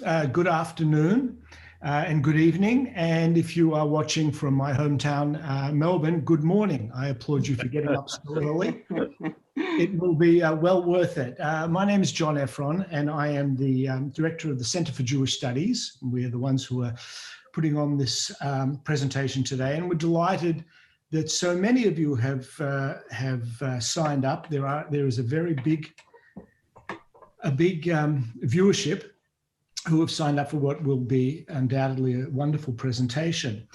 good afternoon and good evening. And if you are watching from my hometown, Melbourne, good morning. I applaud you for getting up so early. It will be well worth it. My name is John Efron, and I am the director of the Centre for Jewish Studies. We are the ones who are putting on this presentation today, and we're delighted that so many of you have signed up. There is a very big viewership who have signed up for what will be undoubtedly a wonderful presentation.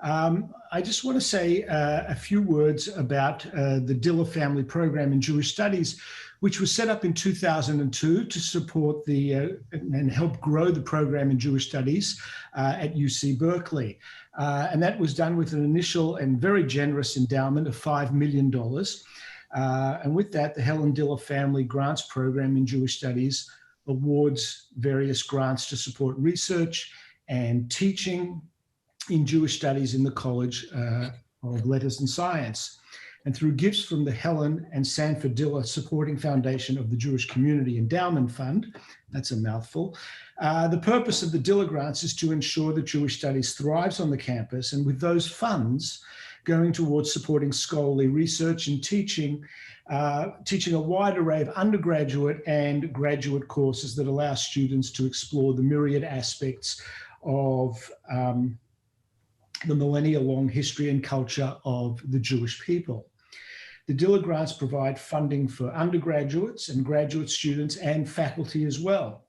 I just want to say a few words about the Diller Family Program in Jewish Studies, which was set up in 2002 to support and help grow the program in Jewish Studies at UC Berkeley. And that was done with an initial and very generous endowment of $5 million. And with that, the Helen Diller Family Grants Program in Jewish Studies awards various grants to support research and teaching in Jewish Studies in the College of Letters and Science. And through gifts from the Helen and Sanford Diller Supporting Foundation of the Jewish Community Endowment Fund, that's a mouthful, the purpose of the Diller grants is to ensure that Jewish Studies thrives on the campus, and with those funds going towards supporting scholarly research and teaching a wide array of undergraduate and graduate courses that allow students to explore the myriad aspects of the millennia-long history and culture of the Jewish people. The Diller grants provide funding for undergraduates and graduate students and faculty as well.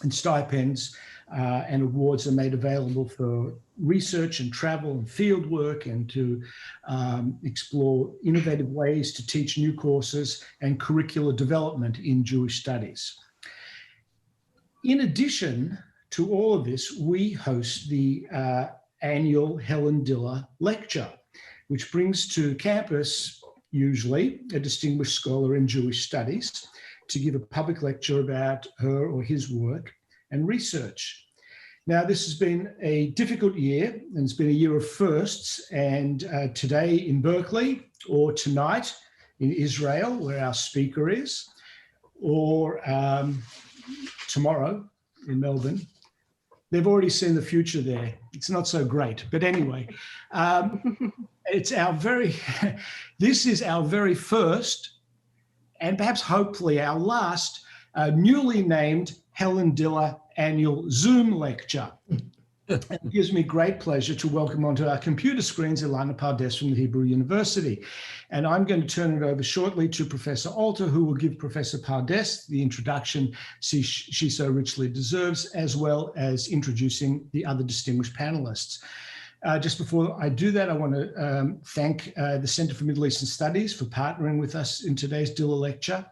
And stipends and awards are made available for research and travel and field work, and to explore innovative ways to teach new courses and curricular development in Jewish Studies. In addition to all of this, we host the annual Helen Diller Lecture, which brings to campus usually a distinguished scholar in Jewish Studies to give a public lecture about her or his work and research. Now, this has been a difficult year, and it's been a year of firsts, and today in Berkeley, or tonight in Israel, where our speaker is, or tomorrow in Melbourne, they've already seen the future there. It's not so great, but anyway, this is our very first, and perhaps hopefully our last, newly named Helen Diller Annual Zoom Lecture. It gives me great pleasure to welcome onto our computer screens Ilana Pardes from the Hebrew University. And I'm going to turn it over shortly to Professor Alter, who will give Professor Pardes the introduction she so richly deserves, as well as introducing the other distinguished panelists. Just before I do that, I want to thank the Center for Middle Eastern Studies for partnering with us in today's Diller Lecture.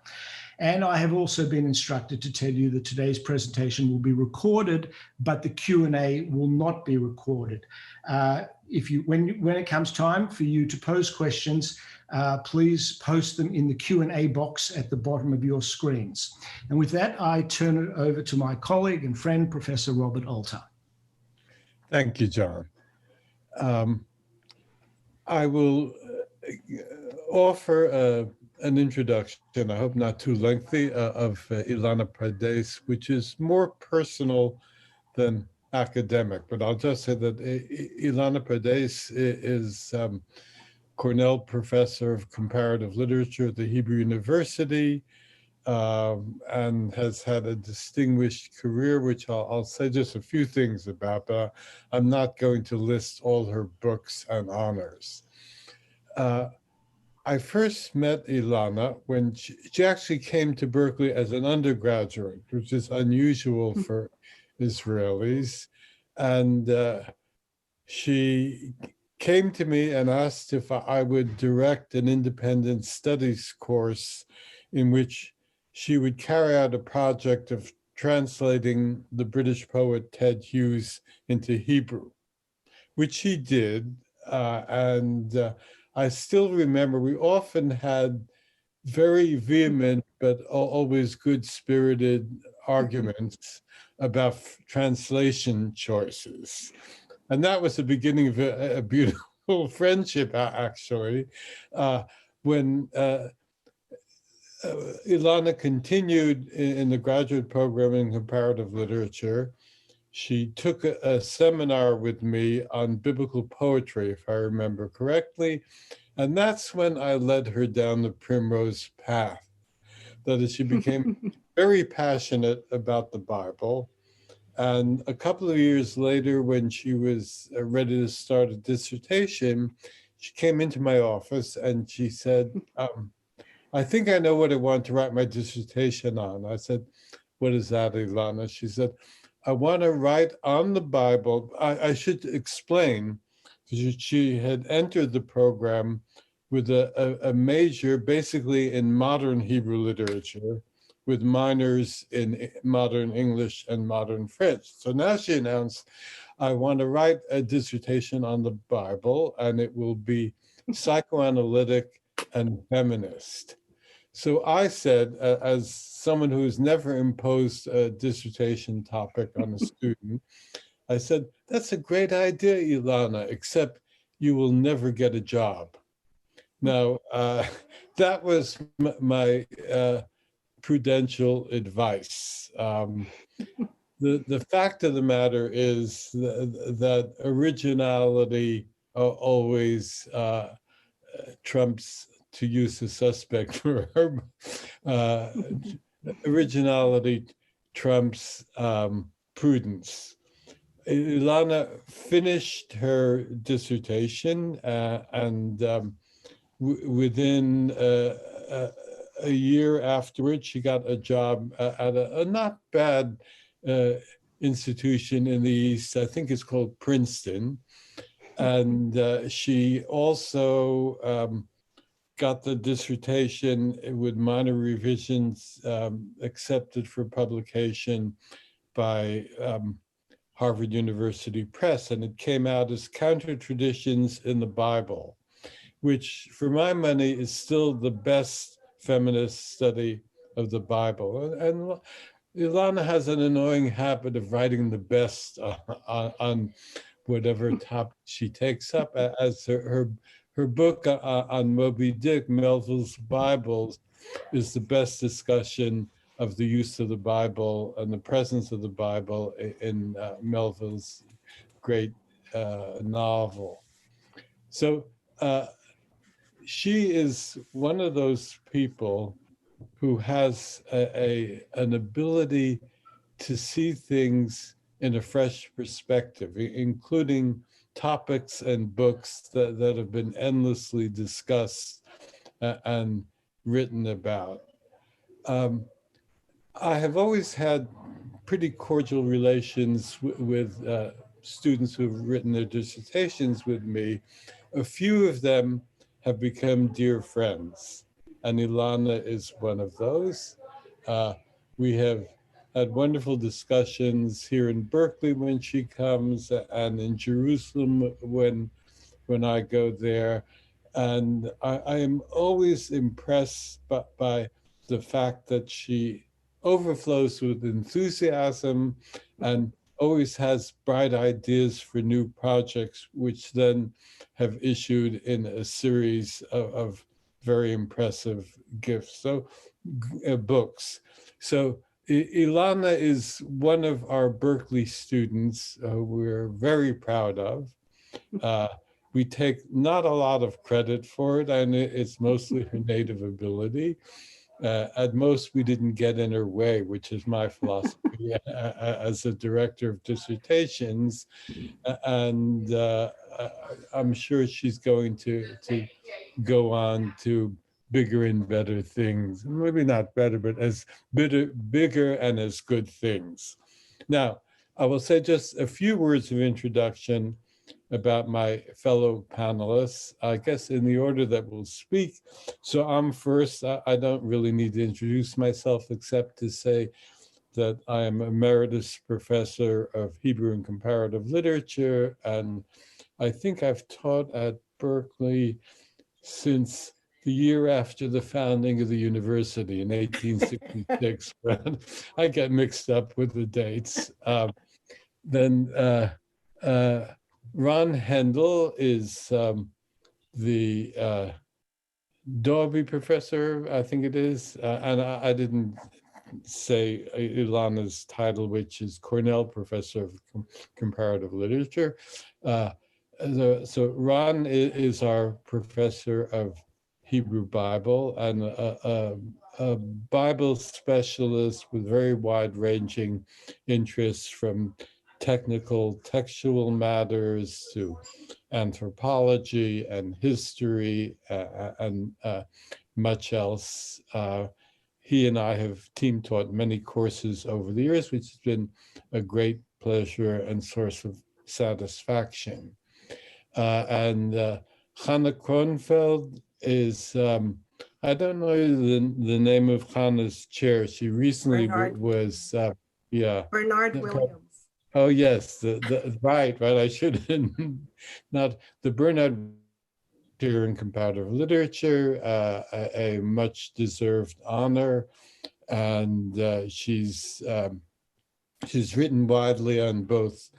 And I have also been instructed to tell you that today's presentation will be recorded, but the Q&A will not be recorded. When it comes time for you to pose questions, please post them in the Q&A box at the bottom of your screens. And with that, I turn it over to my colleague and friend, Professor Robert Alter. Thank you, John. I will offer an introduction, I hope not too lengthy, of Ilana Pardes, which is more personal than academic. But I'll just say that Ilana Pardes is Cornell Professor of Comparative Literature at the Hebrew University, and has had a distinguished career, which I'll say just a few things about, but I'm not going to list all her books and honors. I first met Ilana when she actually came to Berkeley as an undergraduate, which is unusual for Israelis. And she came to me and asked if I would direct an independent studies course in which she would carry out a project of translating the British poet Ted Hughes into Hebrew, which she did. I still remember we often had very vehement but always good-spirited arguments about translation choices. And that was the beginning of a beautiful friendship, actually. When Ilana continued in the graduate program in comparative literature, she took a seminar with me on biblical poetry, if I remember correctly. And that's when I led her down the primrose path. That is, she became very passionate about the Bible. And a couple of years later, when she was ready to start a dissertation, she came into my office and she said, I think I know what I want to write my dissertation on. I said, what is that, Ilana? She said, I want to write on the Bible. I should explain, because she had entered the program with a major basically in modern Hebrew literature, with minors in modern English and modern French. So now she announced, I want to write a dissertation on the Bible, and it will be psychoanalytic and feminist. So I said, as someone who's never imposed a dissertation topic on a student, I said, that's a great idea, Ilana, except you will never get a job. Now, that was my prudential advice. The fact of the matter is that originality always trumps, to use a suspect verb, originality trumps prudence. Ilana finished her dissertation and within a year afterwards, she got a job at a not bad institution in the East. I think it's called Princeton. And she also got the dissertation with minor revisions accepted for publication by Harvard University Press. And it came out as Counter Traditions in the Bible, which for my money is still the best feminist study of the Bible. And Ilana has an annoying habit of writing the best on whatever topic she takes up, as her book on Moby Dick, Melville's Bibles, is the best discussion of the use of the Bible and the presence of the Bible in Melville's great novel. So she is one of those people who has an ability to see things in a fresh perspective, including topics and books that have been endlessly discussed and written about. I have always had pretty cordial relations with students who have written their dissertations with me. A few of them have become dear friends, and Ilana is one of those. We have had wonderful discussions here in Berkeley when she comes, and in Jerusalem when I go there. And I am always impressed by the fact that she overflows with enthusiasm and always has bright ideas for new projects, which then have issued in a series of very impressive gifts. So books. So Ilana is one of our Berkeley students we're very proud of. We take not a lot of credit for it, and it's mostly her native ability. At most, we didn't get in her way, which is my philosophy as a director of dissertations. And I'm sure she's going to go on to bigger and better things. Maybe not better, but as bigger and as good things. Now, I will say just a few words of introduction about my fellow panelists, I guess in the order that we'll speak. So I'm first. I don't really need to introduce myself except to say that I am emeritus professor of Hebrew and comparative literature, and I think I've taught at Berkeley since the year after the founding of the university in 1866. I get mixed up with the dates. Then Ron Hendel is the Dobby professor, I think it is, and I didn't say Ilana's title, which is Cornell Professor of Comparative Literature. So Ron is our professor of Hebrew Bible and a Bible specialist with very wide-ranging interests, from technical textual matters to anthropology and history and much else. He and I have team taught many courses over the years, which has been a great pleasure and source of satisfaction. And Chana Kronfeld is, I don't know the name of Chana's chair. She recently was, yeah. Bernard Williams. Oh, yes, right. I should not, the Bernard Chair in Comparative Literature, a much deserved honor. And she's written widely on both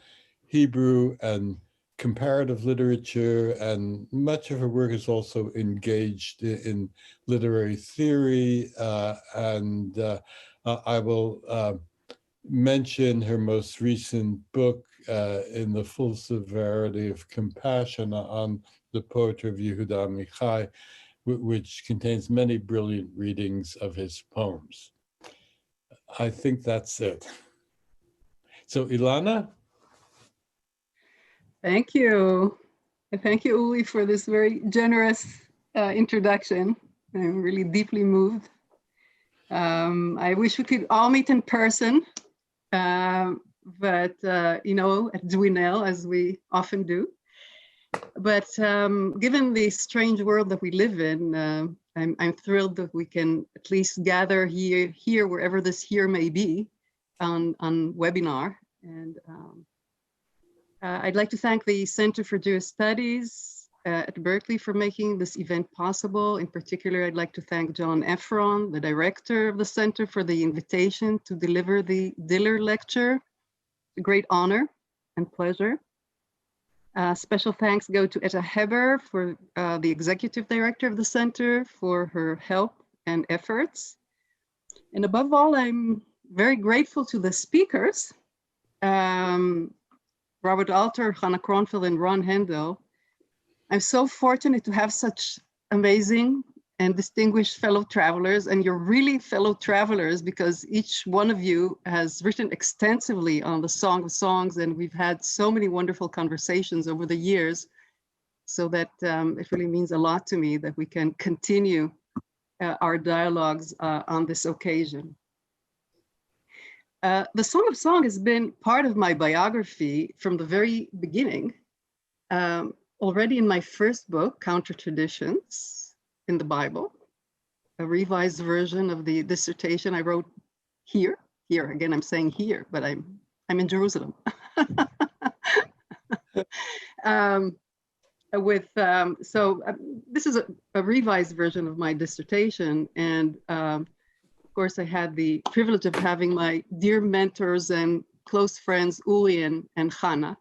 Hebrew and comparative literature, and much of her work is also engaged in literary theory. I will mention her most recent book, In the Full Severity of Compassion, on the poetry of Yehuda Amichai, which contains many brilliant readings of his poems. I think that's it. So Ilana? Thank you. And thank you, Uli, for this very generous introduction. I'm really deeply moved. I wish we could all meet in person, but you know, at Dwinel, as we often do. But given the strange world that we live in, I'm thrilled that we can at least gather here wherever this here may be, on webinar. And I'd like to thank the Center for Jewish Studies at Berkeley for making this event possible. In particular, I'd like to thank John Efron, the director of the center, for the invitation to deliver the Diller Lecture. It's a great honor and pleasure. Special thanks go to Etta Heber, for the executive director of the center, for her help and efforts. And above all, I'm very grateful to the speakers, Robert Alter, Chana Kronfeld, and Ron Hendel. I'm so fortunate to have such amazing and distinguished fellow travelers, and you're really fellow travelers because each one of you has written extensively on the Song of Songs, and we've had so many wonderful conversations over the years, so that it really means a lot to me that we can continue our dialogues on this occasion. The Song of Song has been part of my biography from the very beginning. Already in my first book, Counter Traditions in the Bible, a revised version of the dissertation I wrote here. Again, I'm saying here, but I'm in Jerusalem. This is a revised version of my dissertation, and of course, I had the privilege of having my dear mentors and close friends, Uli and Chana.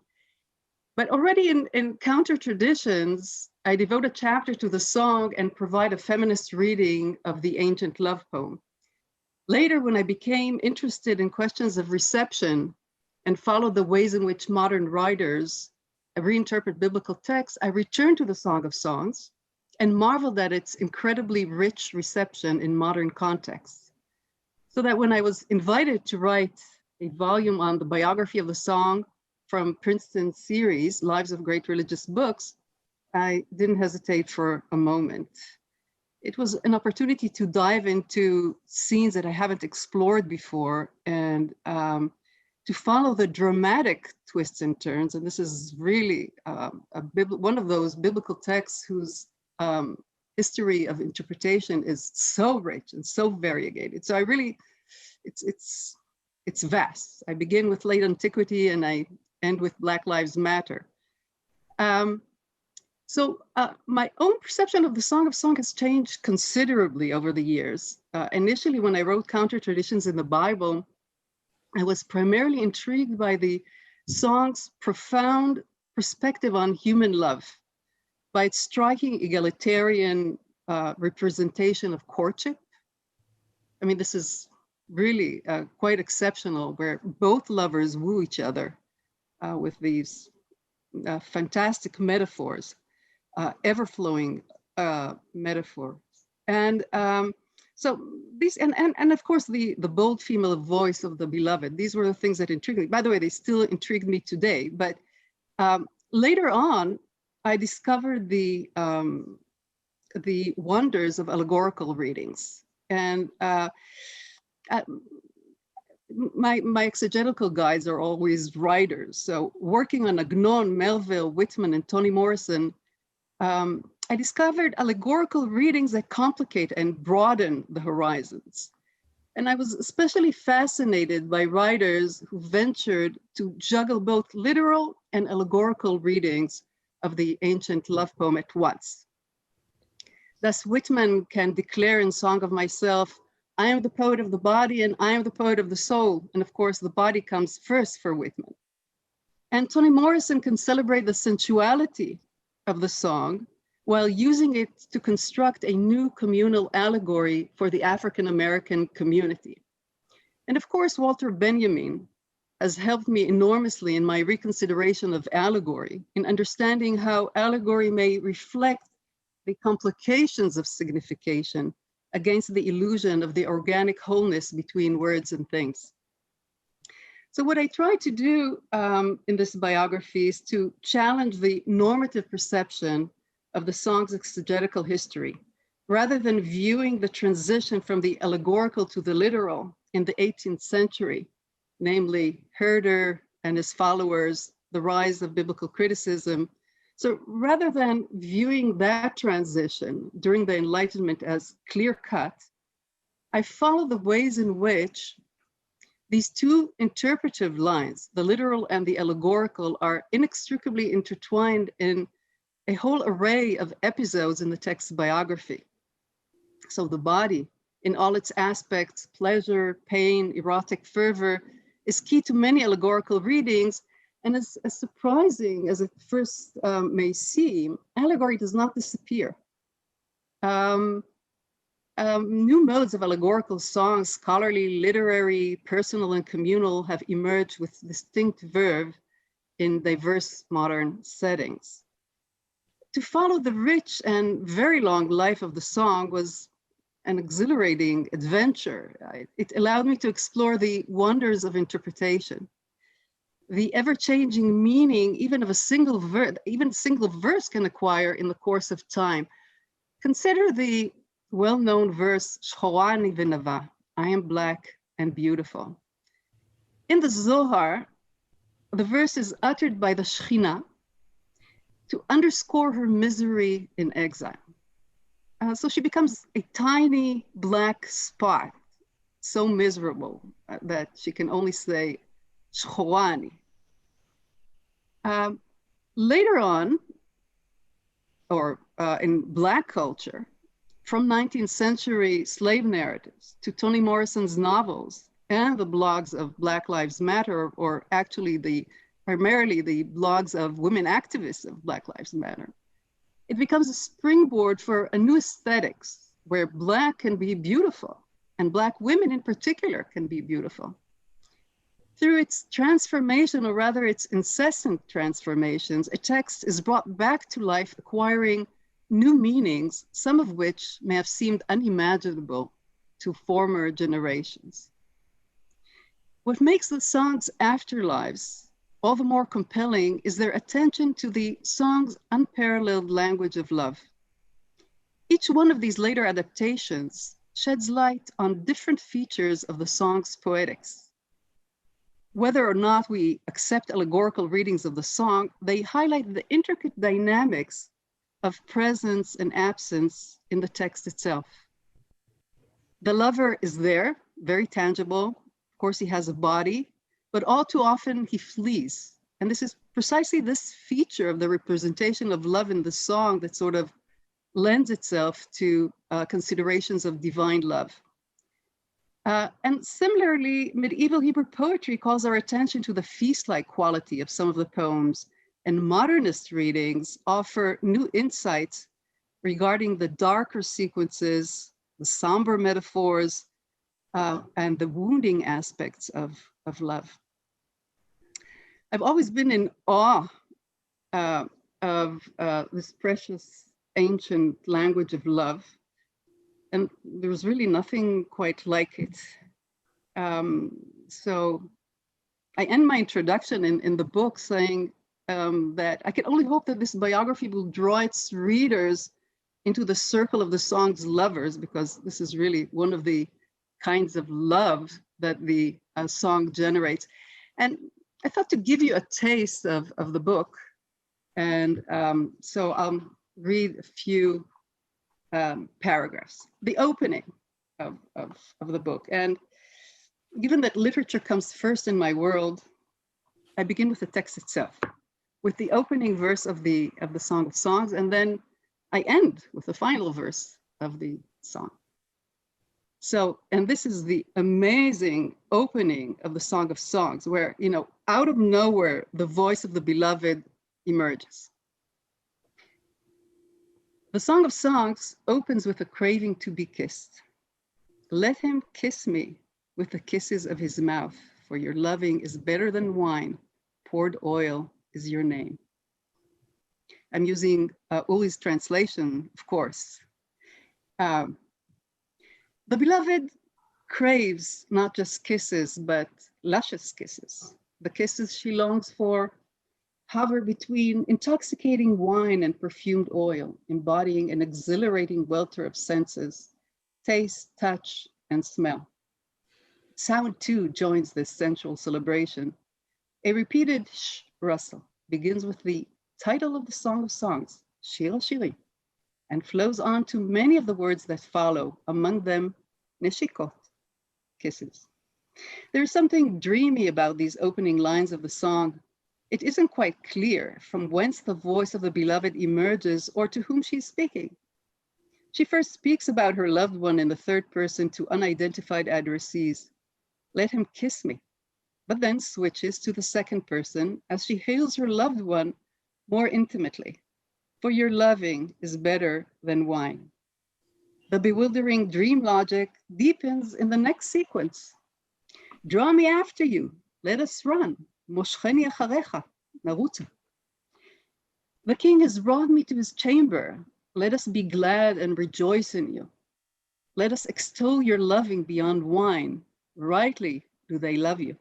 But already in Counter Traditions, I devote a chapter to the song and provide a feminist reading of the ancient love poem. Later, when I became interested in questions of reception and followed the ways in which modern writers reinterpret biblical texts, I returned to the Song of Songs and marveled at its incredibly rich reception in modern contexts. So that when I was invited to write a volume on the biography of the song from Princeton's series, Lives of Great Religious Books, I didn't hesitate for a moment. It was an opportunity to dive into scenes that I haven't explored before, and to follow the dramatic twists and turns. And this is really one of those biblical texts whose history of interpretation is so rich and so variegated. So I really, it's vast. I begin with late antiquity and I end with Black Lives Matter. My own perception of the Song of Song has changed considerably over the years. Initially, when I wrote Counter Traditions in the Bible, I was primarily intrigued by the song's profound perspective on human love, by its striking egalitarian representation of courtship. I mean, this is really quite exceptional, where both lovers woo each other with these fantastic metaphors, ever-flowing metaphors. And so these, and of course, the bold female voice of the beloved, these were the things that intrigued me. By the way, they still intrigue me today. But later on, I discovered the wonders of allegorical readings. And my exegetical guides are always writers. So working on Agnon, Melville, Whitman, and Toni Morrison, I discovered allegorical readings that complicate and broaden the horizons. And I was especially fascinated by writers who ventured to juggle both literal and allegorical readings of the ancient love poem at once. Thus, Whitman can declare in Song of Myself, I am the poet of the body and I am the poet of the soul. And of course, the body comes first for Whitman. And Toni Morrison can celebrate the sensuality of the song while using it to construct a new communal allegory for the African-American community. And of course, Walter Benjamin has helped me enormously in my reconsideration of allegory, in understanding how allegory may reflect the complications of signification against the illusion of the organic wholeness between words and things. So what I try to do in this biography is to challenge the normative perception of the song's exegetical history, rather than viewing the transition from the allegorical to the literal in the 18th century, namely Herder and his followers, the rise of biblical criticism. So rather than viewing that transition during the Enlightenment as clear-cut, I follow the ways in which these two interpretive lines, the literal and the allegorical, are inextricably intertwined in a whole array of episodes in the text's biography. So the body, in all its aspects, pleasure, pain, erotic fervor, is key to many allegorical readings. And as surprising as it first may seem, allegory does not disappear. New modes of allegorical songs, scholarly, literary, personal, and communal, have emerged with distinct verve in diverse modern settings. To follow the rich and very long life of the song was an exhilarating adventure. It allowed me to explore the wonders of interpretation, the ever-changing meaning even of a single verse, even a single verse can acquire in the course of time. Consider the well-known verse, Shchorani v'nava, I am black and beautiful. In the Zohar, the verse is uttered by the Shekhinah to underscore her misery in exile. So she becomes a tiny black spot, so miserable that she can only say, Shchorani. Later on, or in Black culture, from 19th century slave narratives to Toni Morrison's novels and the blogs of Black Lives Matter, or actually primarily the blogs of women activists of Black Lives Matter, it becomes a springboard for a new aesthetics where Black can be beautiful, and Black women in particular can be beautiful. Through its transformation, or rather its incessant transformations, a text is brought back to life, acquiring new meanings, some of which may have seemed unimaginable to former generations. What makes the song's afterlives all the more compelling is their attention to the song's unparalleled language of love. Each one of these later adaptations sheds light on different features of the song's poetics. Whether or not we accept allegorical readings of the song, they highlight the intricate dynamics of presence and absence in the text itself. The lover is there, very tangible. Of course, he has a body, but all too often he flees. And this is precisely this feature of the representation of love in the song that sort of lends itself to considerations of divine love. And similarly, medieval Hebrew poetry calls our attention to the feast-like quality of some of the poems, and modernist readings offer new insights regarding the darker sequences, the somber metaphors, and the wounding aspects of love. I've always been in awe of this precious ancient language of love, and there's really nothing quite like it. So I end my introduction in the book saying that I can only hope that this biography will draw its readers into the circle of the song's lovers, because this is really one of the kinds of love that the song generates. And I thought to give you a taste of the book. And so I'll read a few paragraphs. The opening of the book. And given that literature comes first in my world, I begin with the text itself, with the opening verse of the Song of Songs, and then I end with the final verse of the song. So, and this is the amazing opening of the Song of Songs, where, you know, out of nowhere, the voice of the beloved emerges. The Song of Songs opens with a craving to be kissed. Let him kiss me with the kisses of his mouth, for your loving is better than wine, poured oil is your name. I'm using Uli's translation, of course. The beloved craves not just kisses, but luscious kisses. The kisses she longs for hover between intoxicating wine and perfumed oil, embodying an exhilarating welter of senses, taste, touch, and smell. Sound too joins this sensual celebration. A repeated sh rustle begins with the title of the Song of Songs, Shir Shirim, and flows on to many of the words that follow, among them neshikot, kisses. There's something dreamy about these opening lines of the song. It isn't quite clear from whence the voice of the beloved emerges or to whom she's speaking. She first speaks about her loved one in the third person to unidentified addressees. Let him kiss me, but then switches to the second person as she hails her loved one more intimately. For your loving is better than wine. The bewildering dream logic deepens in the next sequence. Draw me after you, let us run. Moshcheni acharecha, narutza. The king has brought me to his chamber. Let us be glad and rejoice in you. Let us extol your loving beyond wine. Rightly do they love you.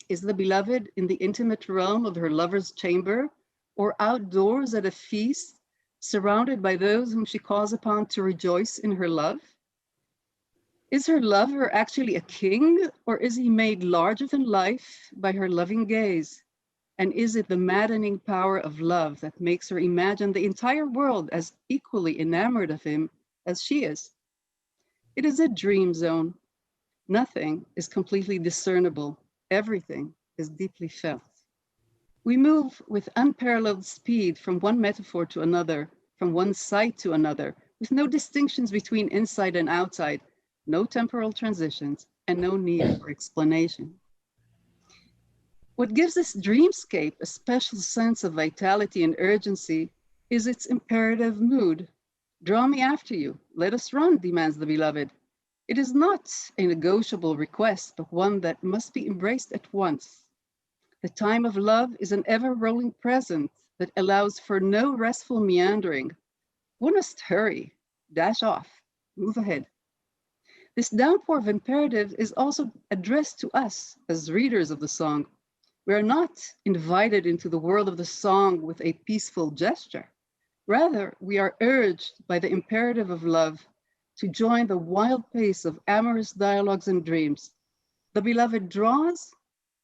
Is the beloved in the intimate realm of her lover's chamber, or outdoors at a feast, surrounded by those whom she calls upon to rejoice in her love? Is her lover actually a king, or is he made larger than life by her loving gaze? And is it the maddening power of love that makes her imagine the entire world as equally enamored of him as she is? It is a dream zone. Nothing is completely discernible. Everything is deeply felt. We move with unparalleled speed from one metaphor to another, from one sight to another, with no distinctions between inside and outside, no temporal transitions, and no need for explanation. What gives this dreamscape a special sense of vitality and urgency is its imperative mood. Draw me after you, let us run, demands the beloved. It is not a negotiable request, but one that must be embraced at once. The time of love is an ever-rolling present that allows for no restful meandering. One must hurry, dash off, move ahead. This downpour of imperative is also addressed to us as readers of the song. We are not invited into the world of the song with a peaceful gesture. Rather, we are urged by the imperative of love to join the wild pace of amorous dialogues and dreams. The beloved draws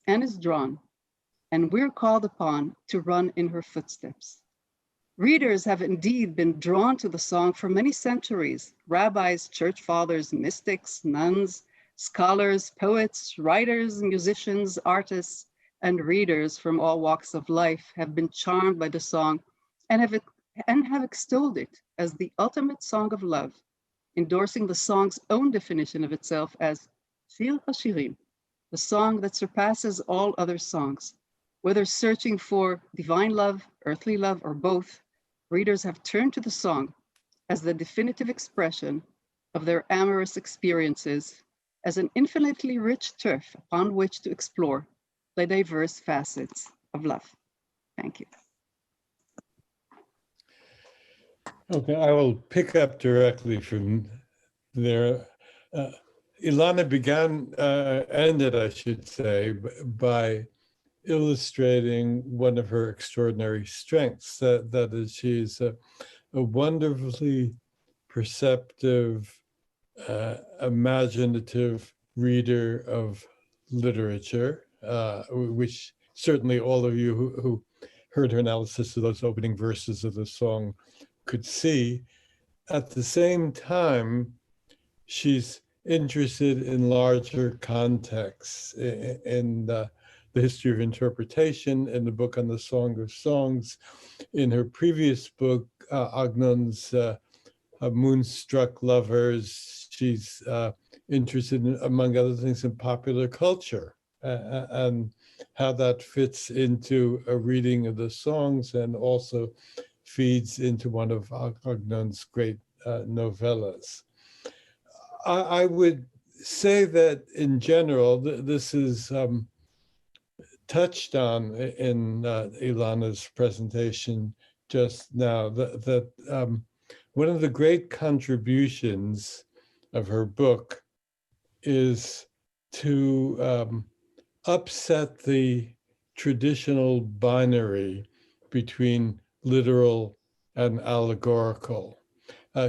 and is drawn, and we're called upon to run in her footsteps. Readers have indeed been drawn to the song for many centuries. Rabbis, church fathers, mystics, nuns, scholars, poets, writers, musicians, artists, and readers from all walks of life have been charmed by the song and have extolled it as the ultimate song of love, endorsing the song's own definition of itself as Shir HaShirim, the song that surpasses all other songs. Whether searching for divine love, earthly love, or both, readers have turned to the song as the definitive expression of their amorous experiences as an infinitely rich turf upon which to explore the diverse facets of love. Thank you. Okay, I will pick up directly from there. Ilana ended, I should say, by illustrating one of her extraordinary strengths, that is, she's a wonderfully perceptive, imaginative reader of literature, which certainly all of you who heard her analysis of those opening verses of the song could see. At the same time, she's interested in larger contexts, in the history of interpretation, in the book on the Song of Songs. In her previous book, Agnon's Moonstruck Lovers, she's interested in, among other things, in popular culture and how that fits into a reading of the songs and also feeds into one of Agnon's great novellas. I would say that in general, this is touched on in Ilana's presentation just now, that one of the great contributions of her book is to upset the traditional binary between literal and allegorical.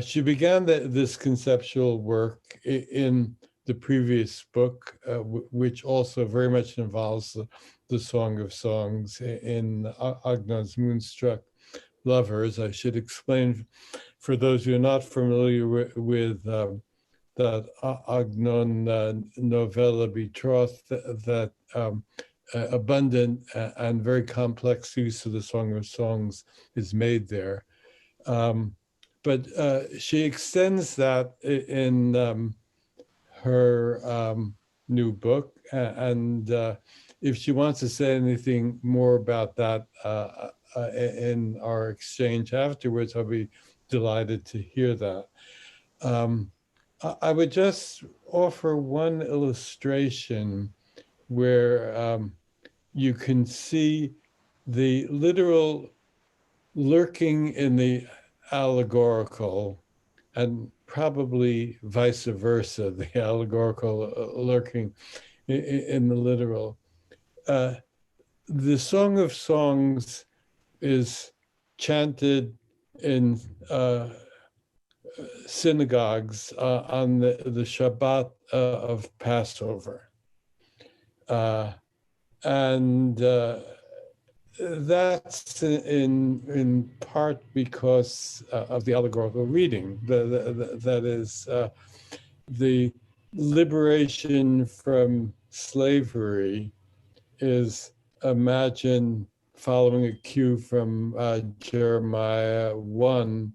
She began this conceptual work in the previous book, which also very much involves the Song of Songs in Agnon's Moonstruck Lovers. I should explain for those who are not familiar with that Agnon novella Betrothed, that abundant and very complex use of the Song of Songs is made there. But she extends that in her new book. And if she wants to say anything more about that in our exchange afterwards, I'll be delighted to hear that. I would just offer one illustration where you can see the literal lurking in the allegorical, and probably vice versa, the allegorical lurking in the literal. The Song of Songs is chanted in synagogues on the Shabbat of Passover. And that's in part because of the allegorical reading. That is, the liberation from slavery is imagined following a cue from Jeremiah 1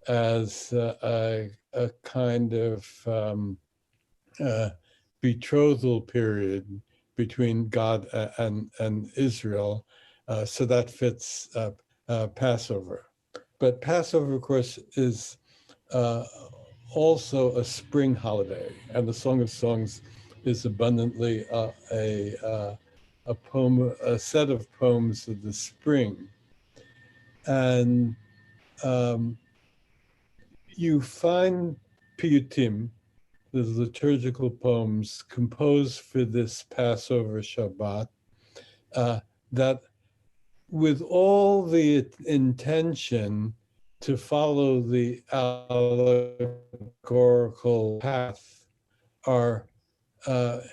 as a kind of betrothal period between God and Israel. So that fits Passover. But Passover, of course, is also a spring holiday, and the Song of Songs is abundantly a poem, a set of poems of the spring. And you find piyutim, the liturgical poems composed for this Passover Shabbat, that with all the intention to follow the allegorical path, are that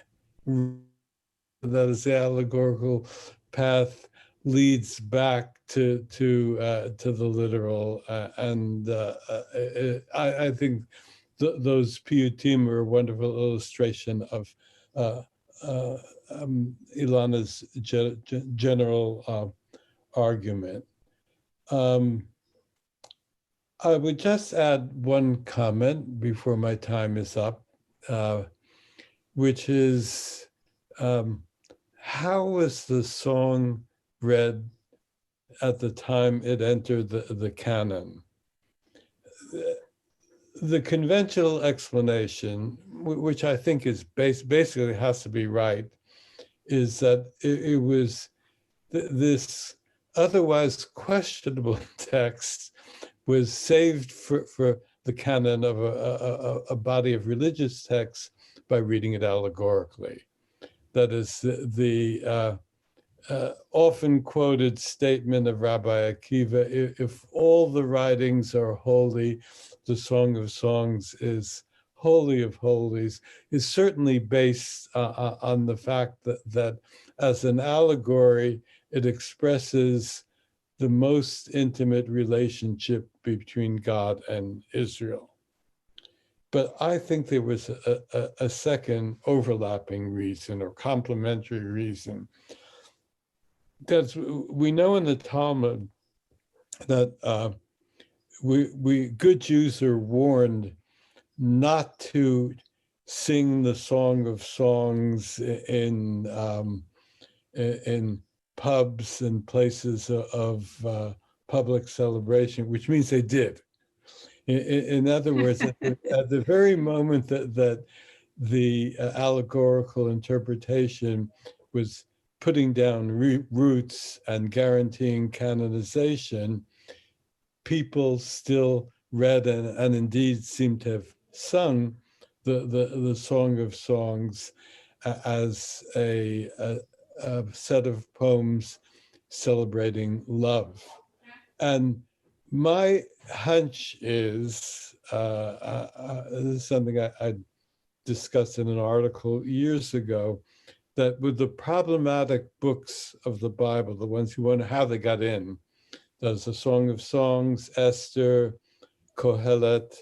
is, the allegorical path leads back to the literal, and I think those piyutim are a wonderful illustration of Ilana's general argument. I would just add one comment before my time is up, which is, how was the song read at the time it entered the canon? The conventional explanation, which I think is basically has to be right, is that it was this otherwise questionable text was saved for the canon of a body of religious texts by reading it allegorically. That is the often quoted statement of Rabbi Akiva, if all the writings are holy, the Song of Songs is holy of holies, is certainly based on the fact that as an allegory, it expresses the most intimate relationship between God and Israel. But I think there was a second overlapping reason or complementary reason. Because we know in the Talmud that we good Jews are warned not to sing the Song of Songs in pubs and places of public celebration, which means they did. In other words, at the very moment that the allegorical interpretation was putting down roots and guaranteeing canonization, people still read and indeed seem to have sung the Song of Songs as a set of poems celebrating love. And my hunch is, this is something I discussed in an article years ago, that with the problematic books of the Bible, the ones you wonder how they got in, there's the Song of Songs, Esther, Kohelet,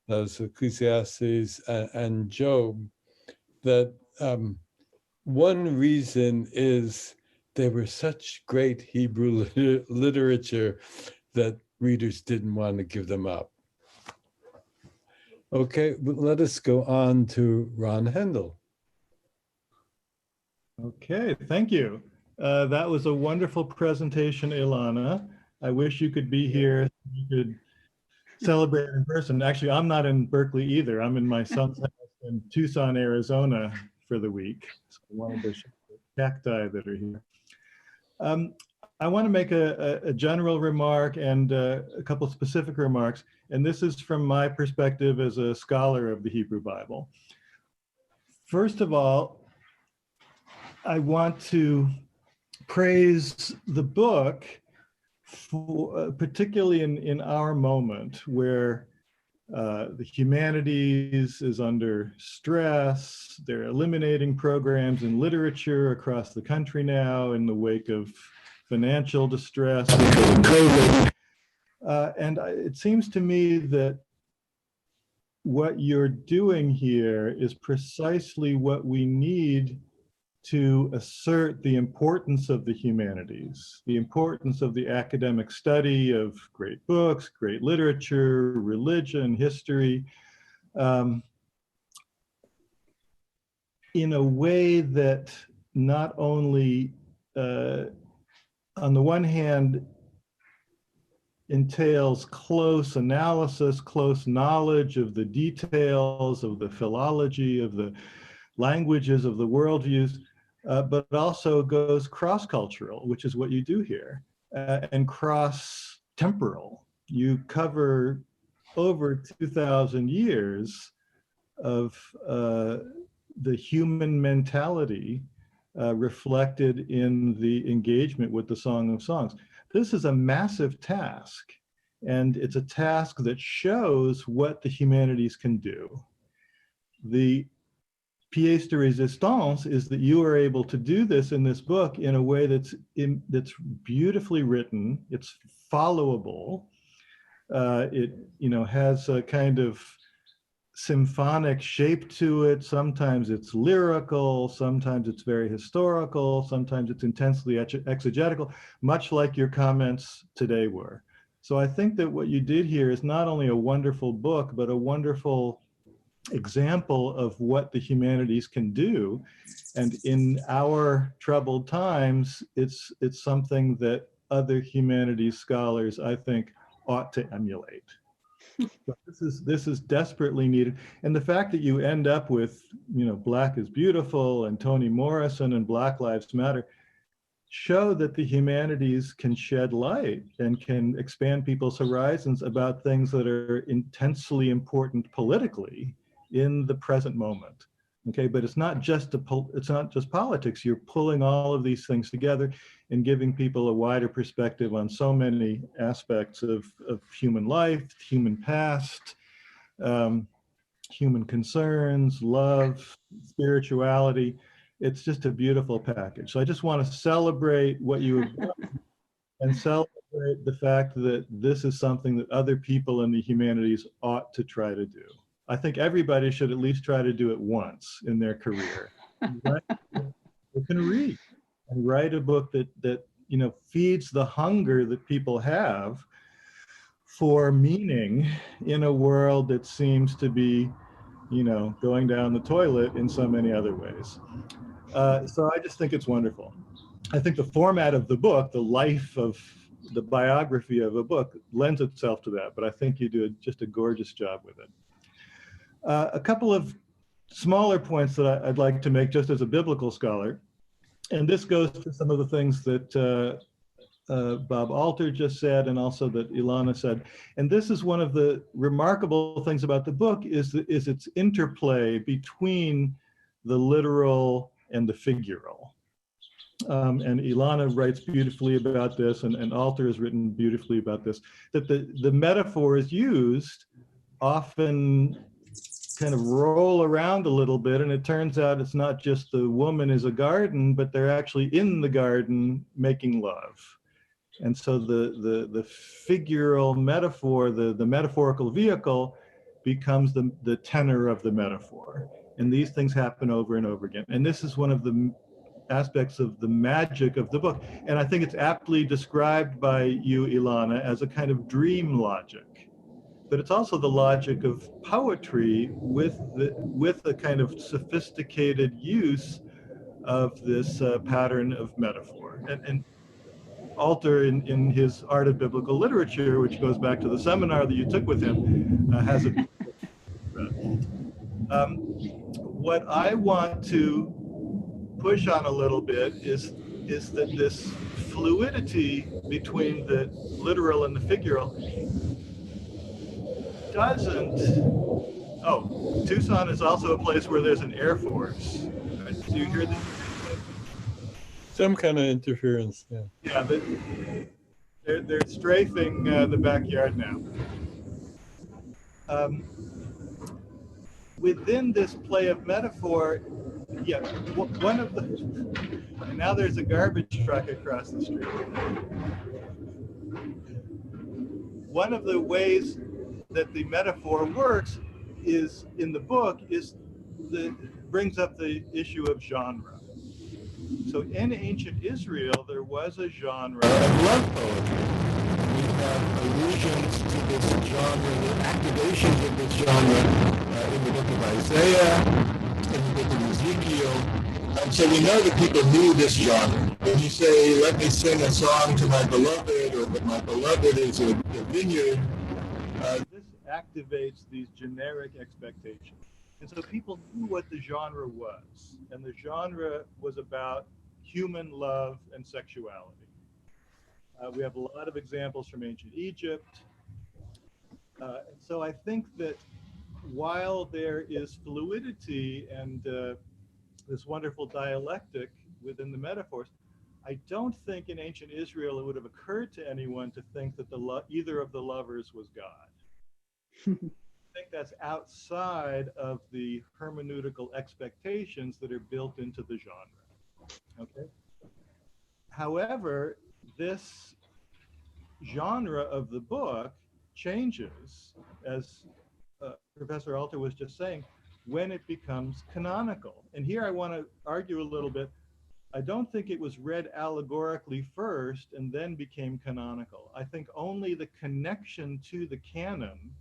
there's Ecclesiastes, and Job, that one reason is they were such great Hebrew literature that readers didn't want to give them up. Okay, let us go on to Ron Hendel. Okay, thank you. That was a wonderful presentation, Ilana. I wish you could be here so you could celebrate in person. Actually, I'm not in Berkeley either. I'm in my son's house in Tucson, Arizona for the week. So I wanted to show the cacti that are here. I want to make a general remark and a couple specific remarks, and this is from my perspective as a scholar of the Hebrew Bible. First of all, I want to praise the book, for, particularly in our moment where the humanities is under stress. They're eliminating programs in literature across the country now in the wake of financial distress because of COVID. And it seems to me that what you're doing here is precisely what we need to assert the importance of the humanities, the importance of the academic study of great books, great literature, religion, history, in a way that not only, on the one hand, entails close analysis, close knowledge of the details of the philology, of the languages, of the worldviews, but also goes cross-cultural, which is what you do here, and cross-temporal. You cover over 2,000 years of the human mentality reflected in the engagement with the Song of Songs. This is a massive task, and it's a task that shows what the humanities can do. The pièce de résistance is that you are able to do this in this book in a way that's beautifully written, it's followable, it has a kind of symphonic shape to it. Sometimes it's lyrical, sometimes it's very historical, sometimes it's intensely exegetical, much like your comments today were. So I think that what you did here is not only a wonderful book, but a wonderful example of what the humanities can do. And in our troubled times, it's something that other humanities scholars, I think, ought to emulate. So this is desperately needed. And the fact that you end up with, Black is Beautiful and Toni Morrison and Black Lives Matter show that the humanities can shed light and can expand people's horizons about things that are intensely important politically in the present moment. Okay, but it's not just politics. You're pulling all of these things together and giving people a wider perspective on so many aspects of human life, human past, human concerns, love, spirituality. It's just a beautiful package. So I just want to celebrate what you have done and celebrate the fact that this is something that other people in the humanities ought to try to do. I think everybody should at least try to do it once in their career. They can read and write a book that feeds the hunger that people have for meaning in a world that seems to be, going down the toilet in so many other ways. So I just think it's wonderful. I think the format of the book, the life of the biography of a book, lends itself to that, but I think you do just a gorgeous job with it. A couple of smaller points that I'd like to make just as a biblical scholar, and this goes to some of the things that Bob Alter just said and also that Ilana said. And this is one of the remarkable things about the book is its interplay between the literal and the figural. And Ilana writes beautifully about this, and Alter has written beautifully about this, that the metaphor is used often kind of roll around a little bit, and it turns out it's not just the woman is a garden, but they're actually in the garden making love. And so the figural metaphor, the metaphorical vehicle becomes the tenor of the metaphor. And these things happen over and over again. And this is one of the aspects of the magic of the book. And I think it's aptly described by you, Ilana, as a kind of dream logic. But it's also the logic of poetry with a kind of sophisticated use of this pattern of metaphor. And Alter, in his Art of Biblical Literature, which goes back to the seminar that you took with him, has a what I want to push on a little bit is that this fluidity between the literal and the figural doesn't. Oh, Tucson is also a place where there's an Air Force. Do you hear this? Some kind of interference, yeah. Yeah, they're strafing the backyard now. Within this play of metaphor, yeah, one of the, and now there's a garbage truck across the street. One of the ways that the metaphor works is in the book brings up the issue of genre. So in ancient Israel, there was a genre of love poetry. We have allusions to this genre, the activations of this genre in the book of Isaiah, in the book of Ezekiel. So we know that people knew this genre. When you say, let me sing a song to my beloved, or that my beloved is a vineyard, this activates these generic expectations. And so people knew what the genre was. And the genre was about human love and sexuality. We have a lot of examples from ancient Egypt. So I think that while there is fluidity and this wonderful dialectic within the metaphors, I don't think in ancient Israel it would have occurred to anyone to think that either of the lovers was God. I think that's outside of the hermeneutical expectations that are built into the genre. Okay. However, this genre of the book changes, as Professor Alter was just saying, when it becomes canonical. And here I want to argue a little bit. I don't think it was read allegorically first and then became canonical. I think only the connection to the canon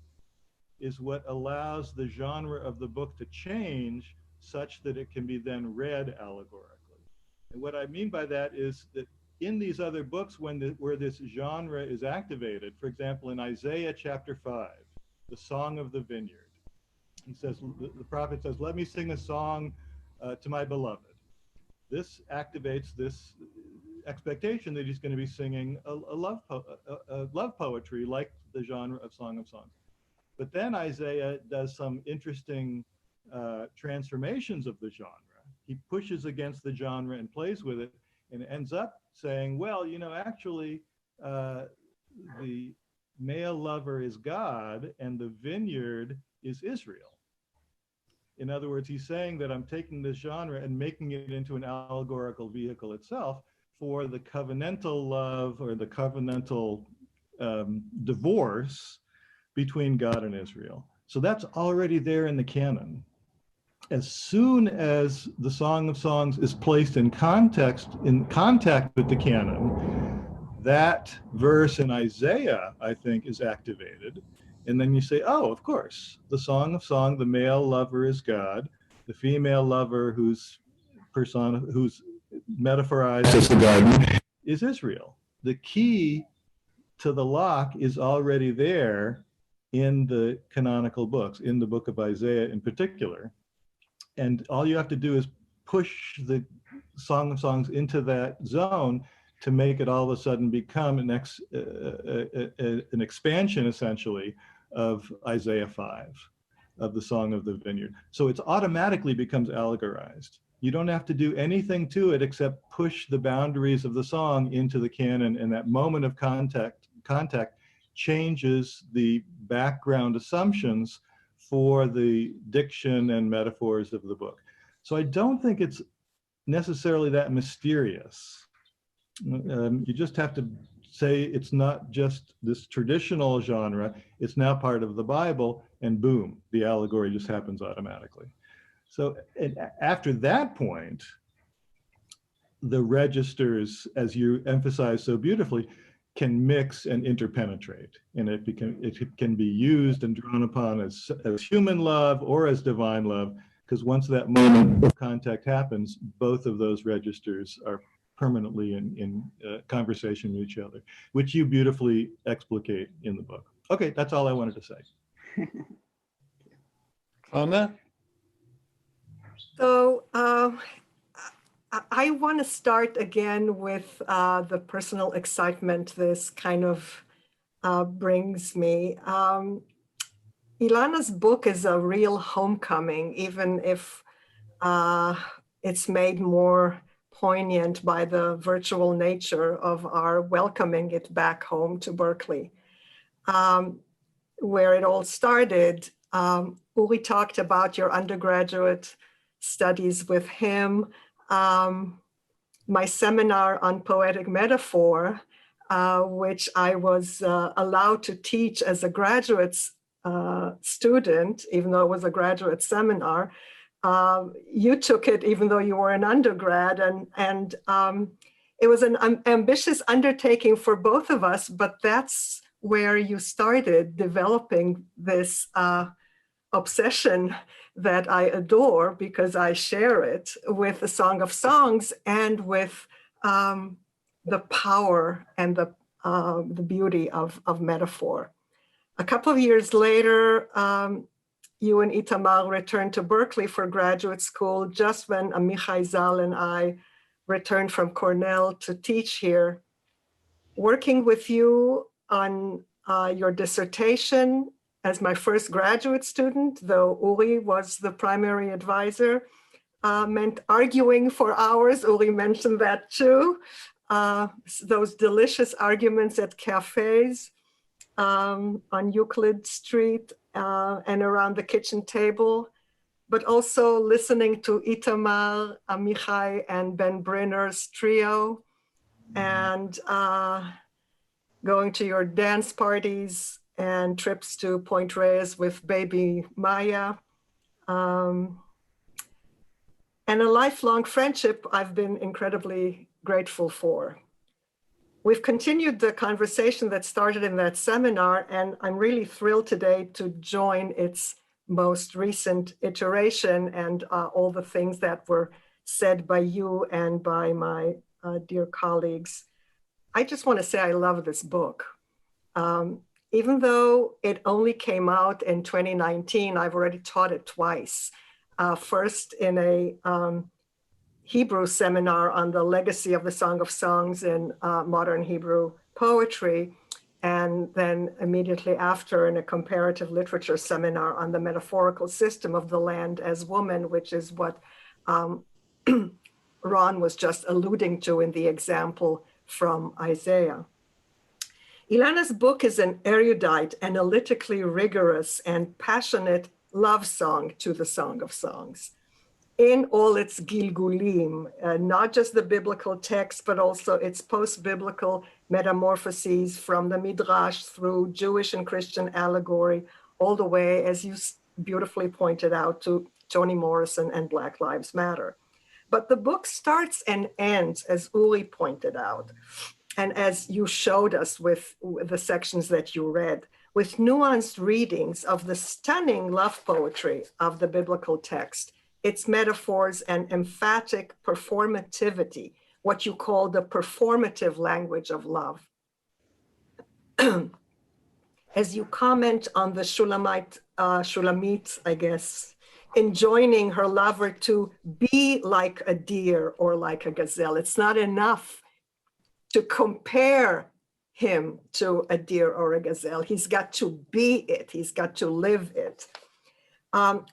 is what allows the genre of the book to change such that it can be then read allegorically. And what I mean by that is that in these other books where this genre is activated, for example, in Isaiah chapter 5, the song of the vineyard. He says, the prophet says, let me sing a song to my beloved. This activates this expectation that he's going to be singing a love poetry like the genre of Song of Songs. But then Isaiah does some interesting transformations of the genre. He pushes against the genre and plays with it and ends up saying, well, you know, actually, the male lover is God and the vineyard is Israel. In other words, he's saying that I'm taking this genre and making it into an allegorical vehicle itself for the covenantal love or the covenantal divorce between God and Israel. So that's already there in the canon. As soon as the Song of Songs is placed in contact with the canon, that verse in Isaiah, I think, is activated. And then you say, oh, of course, the Song of Song, the male lover is God, the female lover who's metaphorized as the garden is Israel. The key to the lock is already there in the canonical books, in the book of Isaiah in particular. And all you have to do is push the Song of Songs into that zone to make it all of a sudden become an expansion, essentially, of Isaiah 5, of the Song of the Vineyard. So it automatically becomes allegorized. You don't have to do anything to it except push the boundaries of the song into the canon, and that moment of contact changes the background assumptions for the diction and metaphors of the book. So I don't think it's necessarily that mysterious. You just have to say it's not just this traditional genre, it's now part of the Bible, and boom, the allegory just happens automatically. So after that point, the registers, as you emphasize so beautifully, can mix and interpenetrate, and it can be used and drawn upon as human love or as divine love, because once that moment of contact happens, both of those registers are permanently in conversation with each other, which you beautifully explicate in the book. Okay, that's all I wanted to say. Chana? So I want to start again with the personal excitement this kind of brings me. Ilana's book is a real homecoming, even if it's made more poignant by the virtual nature of our welcoming it back home to Berkeley. Where it all started, Uri talked about your undergraduate studies with him. My seminar on poetic metaphor, which I was allowed to teach as a graduate student, even though it was a graduate seminar. You took it even though you were an undergrad, and it was an ambitious undertaking for both of us, but that's where you started developing this obsession that I adore, because I share it with the Song of Songs and with the power and the beauty of metaphor. A couple of years later, you and Itamar returned to Berkeley for graduate school, just when Amichai Zal and I returned from Cornell to teach here. Working with you on your dissertation as my first graduate student, though Uri was the primary advisor, meant arguing for hours. Uri mentioned that too. Those delicious arguments at cafes on Euclid Street and around the kitchen table, but also listening to Itamar, Amichai, and Ben Brinner's trio, and going to your dance parties and trips to Point Reyes with baby Maya. And a lifelong friendship I've been incredibly grateful for. We've continued the conversation that started in that seminar, and I'm really thrilled today to join its most recent iteration and all the things that were said by you and by my dear colleagues. I just want to say I love this book. even though it only came out in 2019, I've already taught it twice. First in a Hebrew seminar on the legacy of the Song of Songs in modern Hebrew poetry, and then immediately after in a comparative literature seminar on the metaphorical system of the land as woman, which is what Ron was just alluding to in the example from Isaiah. Ilana's book is an erudite, analytically rigorous, and passionate love song to the Song of Songs in all its gilgulim, not just the biblical text, but also its post-biblical metamorphoses from the Midrash through Jewish and Christian allegory, all the way, as you beautifully pointed out, to Toni Morrison and Black Lives Matter. But the book starts and ends, as Uri pointed out, and as you showed us with the sections that you read, with nuanced readings of the stunning love poetry of the biblical text, its metaphors and emphatic performativity, what you call the performative language of love. As you comment on the Shulamit, I guess, enjoining her lover to be like a deer or like a gazelle. It's not enough to compare him to a deer or a gazelle. He's got to be it. He's got to live it.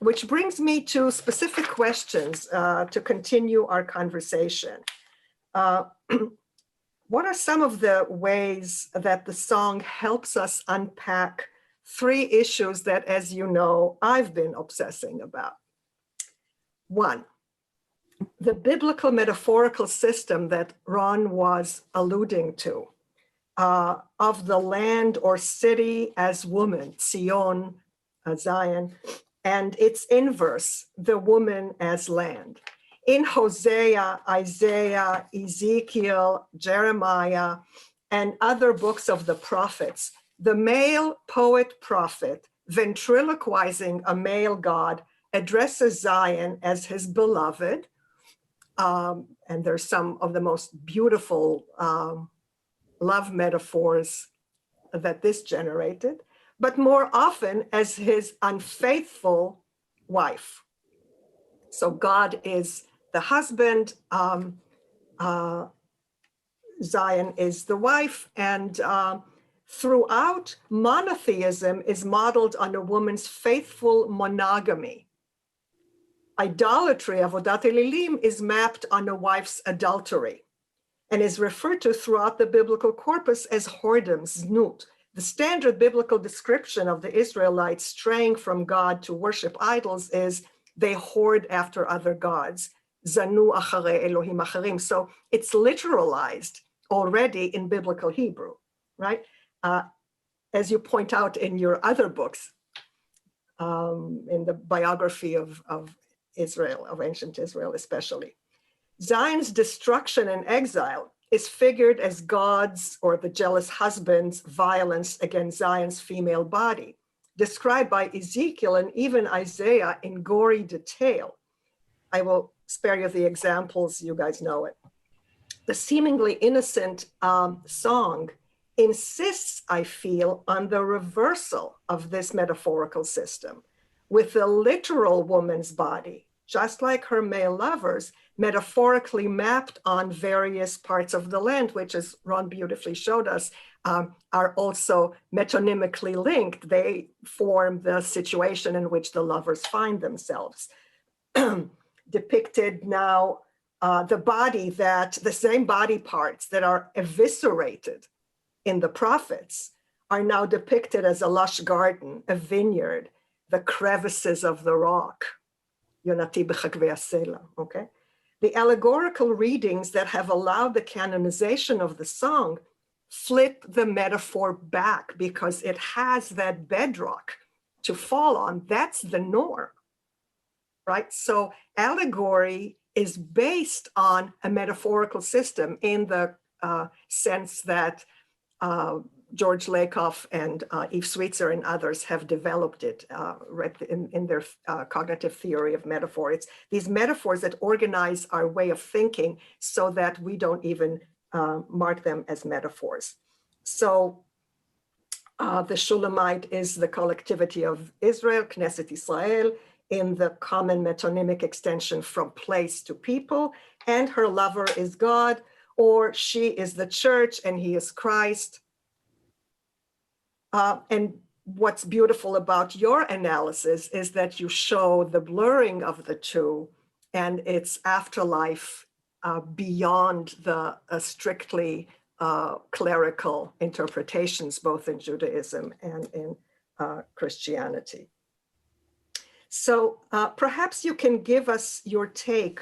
Which brings me to specific questions to continue our conversation. What are some of the ways that the song helps us unpack three issues that, as you know, I've been obsessing about? One, the biblical metaphorical system that Ron was alluding to, of the land or city as woman, Zion, Zion, and its inverse, the woman as land. In Hosea, Isaiah, Ezekiel, Jeremiah, and other books of the prophets, the male poet prophet, ventriloquizing a male god, addresses Zion as his beloved. And there's some of the most beautiful love metaphors that this generated, but more often as his unfaithful wife. So God is the husband, Zion is the wife, and throughout, monotheism is modeled on a woman's faithful monogamy. Idolatry, avodat elilim, is mapped on a wife's adultery and is referred to throughout the biblical corpus as whoredom, znut. The standard biblical description of the Israelites straying from God to worship idols is they hoard after other gods. Zanu acharei Elohim acharim. So it's literalized already in biblical Hebrew, right? As you point out in your other books, in the biography of Israel, of ancient Israel especially. Zion's destruction and exile is figured as God's or the jealous husband's violence against Zion's female body, described by Ezekiel and even Isaiah in gory detail. I will spare you the examples, you guys know it. The seemingly innocent song insists, I feel, on the reversal of this metaphorical system, with the literal woman's body, just like her male lovers, metaphorically mapped on various parts of the land, which, as Ron beautifully showed us, are also metonymically linked. They form the situation in which the lovers find themselves. Depicted now, the same body parts that are eviscerated in the prophets are now depicted as a lush garden, a vineyard, the crevices of the rock. Okay? The allegorical readings that have allowed the canonization of the song flip the metaphor back because it has that bedrock to fall on. That's the norm, right? So allegory is based on a metaphorical system in the sense that George Lakoff and Eve Sweetser and others have developed it in their cognitive theory of metaphor. It's these metaphors that organize our way of thinking so that we don't even mark them as metaphors. So The Shulamite is the collectivity of Israel, Knesset Israel, in the common metonymic extension from place to people, and her lover is God, or she is the church and he is Christ. And what's beautiful about your analysis is that you show the blurring of the two and its afterlife beyond the strictly clerical interpretations, both in Judaism and in Christianity. So perhaps you can give us your take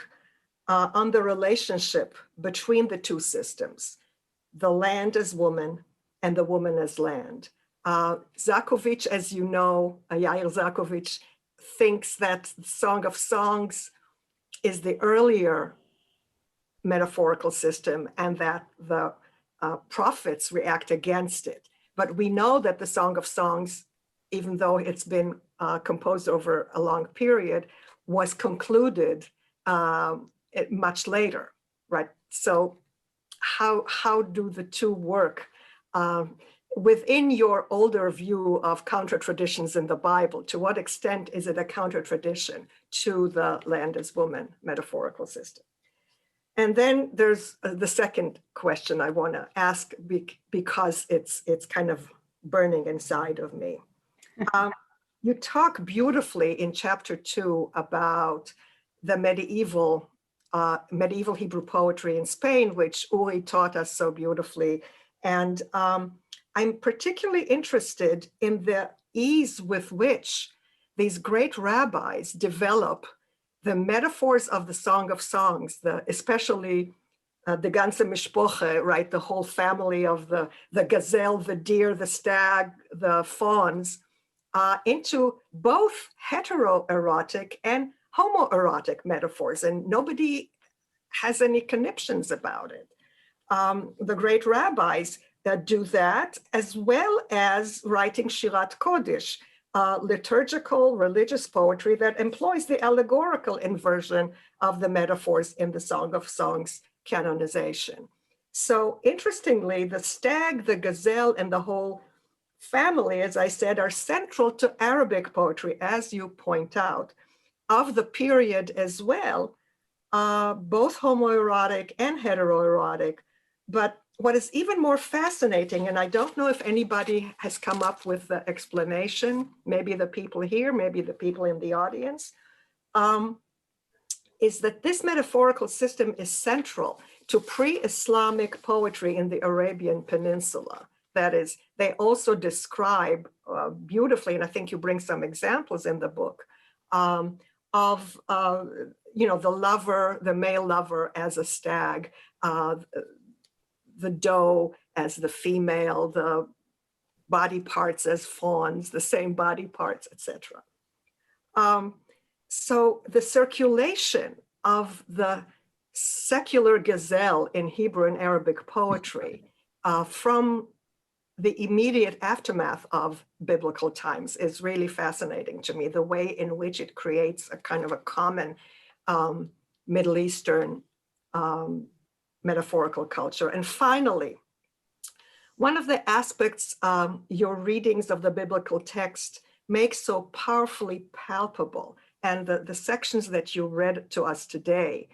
on the relationship between the two systems, the land as woman and the woman as land. Zakovich, as you know, Yair Zakovich, thinks that Song of Songs is the earlier metaphorical system and that the prophets react against it. But we know that the Song of Songs, even though it's been composed over a long period, was concluded much later, right? So how do the two work? Within your older view of counter traditions in the Bible, to what extent is it a counter tradition to the land as woman metaphorical system? And then there's the second question I want to ask because it's kind of burning inside of me. You talk beautifully in chapter 2 about the medieval Hebrew poetry in Spain, which Uri taught us so beautifully. And I'm particularly interested in the ease with which these great rabbis develop the metaphors of the Song of Songs, especially the ganze Mishpoche, right? The whole family of the gazelle, the deer, the stag, the fawns, into both heteroerotic and homoerotic metaphors, and nobody has any conniptions about it. The great rabbis do that, as well as writing Shirat Kodesh, liturgical religious poetry that employs the allegorical inversion of the metaphors in the Song of Songs canonization. So interestingly, the stag, the gazelle, and the whole family, as I said, are central to Arabic poetry, as you point out, of the period as well, both homoerotic and heteroerotic. But what is even more fascinating, and I don't know if anybody has come up with the explanation, maybe the people here, maybe the people in the audience, is that this metaphorical system is central to pre-Islamic poetry in the Arabian Peninsula. That is, they also describe beautifully, and I think you bring some examples in the book, of the lover, the male lover as a stag, the doe as the female, the body parts as fawns, the same body parts, etc. So the circulation of the secular gazelle in Hebrew and Arabic poetry from the immediate aftermath of biblical times is really fascinating to me, the way in which it creates a kind of a common Middle Eastern metaphorical culture. And finally, one of the aspects your readings of the biblical text make so powerfully palpable, and the sections that you read to us today,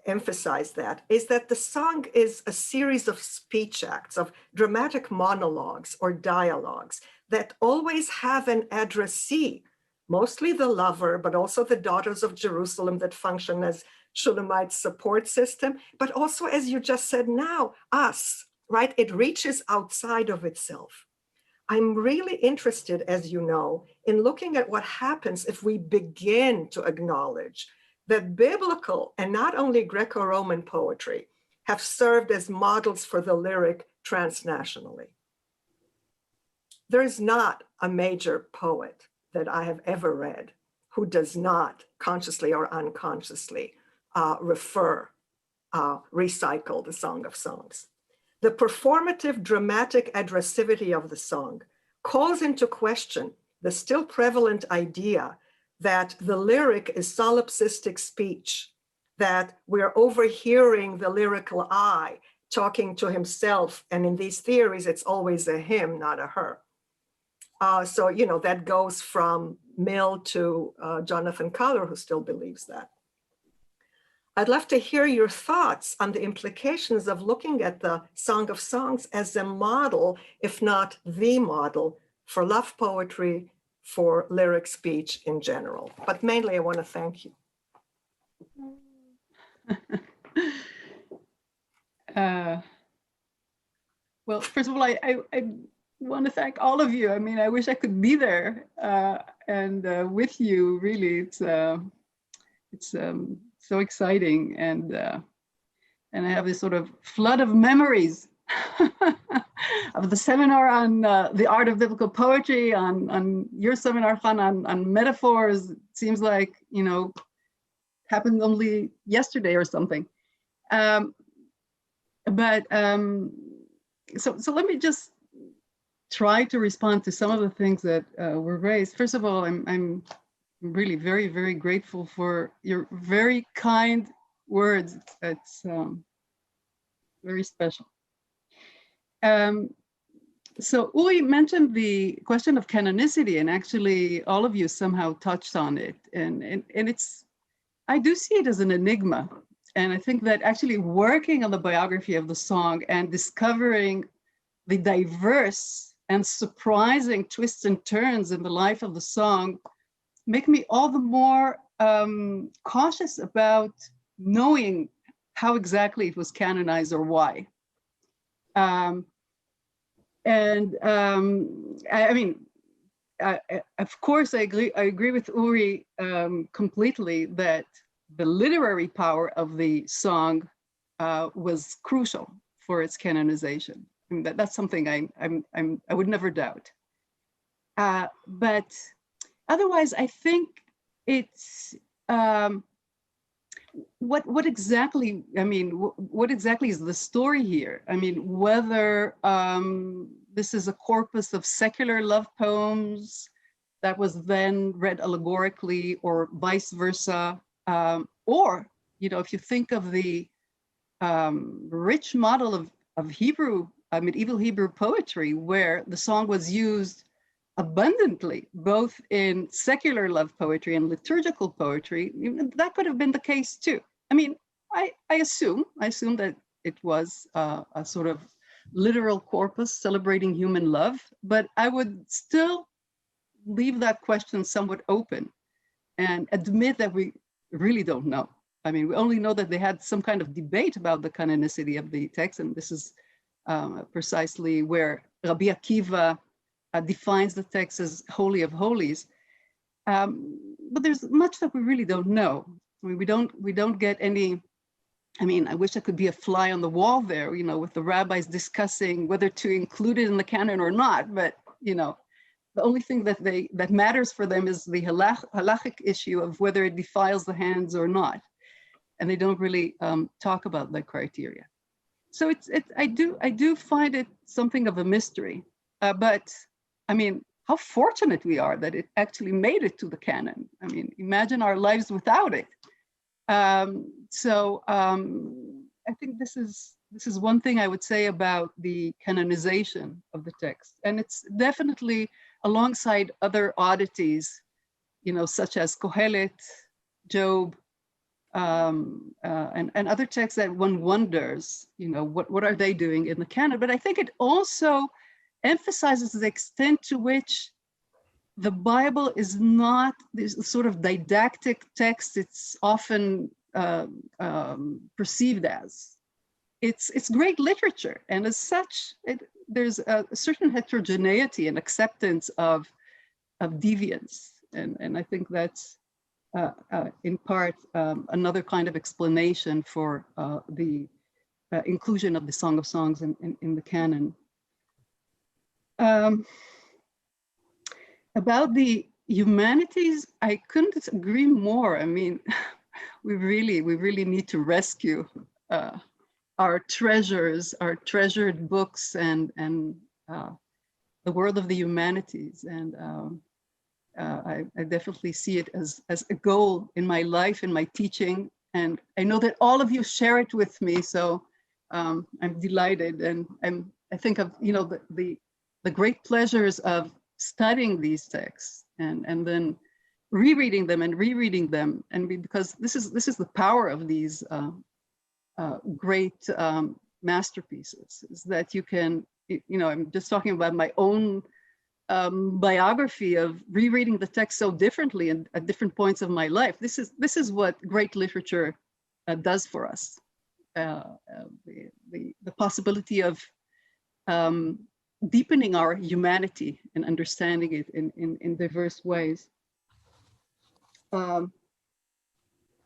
emphasize that, is that the song is a series of speech acts, of dramatic monologues or dialogues that always have an addressee, mostly the lover, but also the daughters of Jerusalem that function as Shulamite support system, but also, as you just said now, us, right? It reaches outside of itself. I'm really interested, as you know, in looking at what happens if we begin to acknowledge that biblical and not only Greco-Roman poetry have served as models for the lyric transnationally. There is not a major poet that I have ever read who does not consciously or unconsciously recycle the Song of Songs. The performative dramatic addressivity of the song calls into question the still prevalent idea that the lyric is solipsistic speech, that we're overhearing the lyrical eye talking to himself. And in these theories, it's always a him, not a her. So, you know, that goes from Mill to Jonathan Collar, who still believes that. I'd love to hear your thoughts on the implications of looking at the Song of Songs as a model, if not the model, for love poetry, for lyric speech in general. But mainly, I want to thank you. Well, first of all, I want to thank all of you. I mean, I wish I could be there and with you. Really, it's so exciting, and I have this sort of flood of memories of the seminar on the art of biblical poetry, on your seminar, Chana, on metaphors. It seems like, you know, happened only yesterday or something. So let me just try to respond to some of the things that were raised. First of all, I'm really very, very grateful for your very kind words. It's very special. So Uri mentioned the question of canonicity, and actually all of you somehow touched on it. And it's, I do see it as an enigma. And I think that actually working on the biography of the song and discovering the diverse and surprising twists and turns in the life of the song make me all the more cautious about knowing how exactly it was canonized or why. I mean, of course, I agree with Uri completely that the literary power of the song was crucial for its canonization. I mean, that's something I would never doubt. But otherwise, I think it's what exactly, I mean, what exactly is the story here? I mean, whether this is a corpus of secular love poems that was then read allegorically, or vice versa, or, you know, if you think of the rich model of Hebrew, medieval Hebrew poetry, where the song was used abundantly, both in secular love poetry and liturgical poetry, that could have been the case too. I mean, I assume that it was a sort of literal corpus celebrating human love, but I would still leave that question somewhat open and admit that we really don't know. I mean, we only know that they had some kind of debate about the canonicity of the text, and this is precisely where Rabbi Akiva defines the text as Holy of Holies. But there's much that we really don't know. I mean, we don't get any, I mean, I wish I could be a fly on the wall there, you know, with the rabbis discussing whether to include it in the canon or not. But, you know, the only thing that matters for them is the halachic issue of whether it defiles the hands or not. And they don't really talk about that criteria. So I do find it something of a mystery. But I mean, how fortunate we are that it actually made it to the canon. I mean, imagine our lives without it. I think this is one thing I would say about the canonization of the text. And it's definitely alongside other oddities, you know, such as Kohelet, Job, and other texts that one wonders, you know, what are they doing in the canon? But I think it also emphasizes the extent to which the Bible is not this sort of didactic text it's often perceived as. It's great literature, and as such, there's a certain heterogeneity and acceptance of deviance, and I think that's in part another kind of explanation for the inclusion of the Song of Songs in the canon. About the humanities, I couldn't agree more. I mean, we really need to rescue our treasures, our treasured books, and the world of the humanities. And I definitely see it as a goal in my life, in my teaching. And I know that all of you share it with me. So I'm delighted, and I think of, you know, the great pleasures of studying these texts and then rereading them and rereading them, and because this is the power of these great masterpieces, is that you can, you know, I'm just talking about my own biography of rereading the text so differently and at different points of my life. This is what great literature does for us. The possibility of deepening our humanity and understanding it in diverse ways. And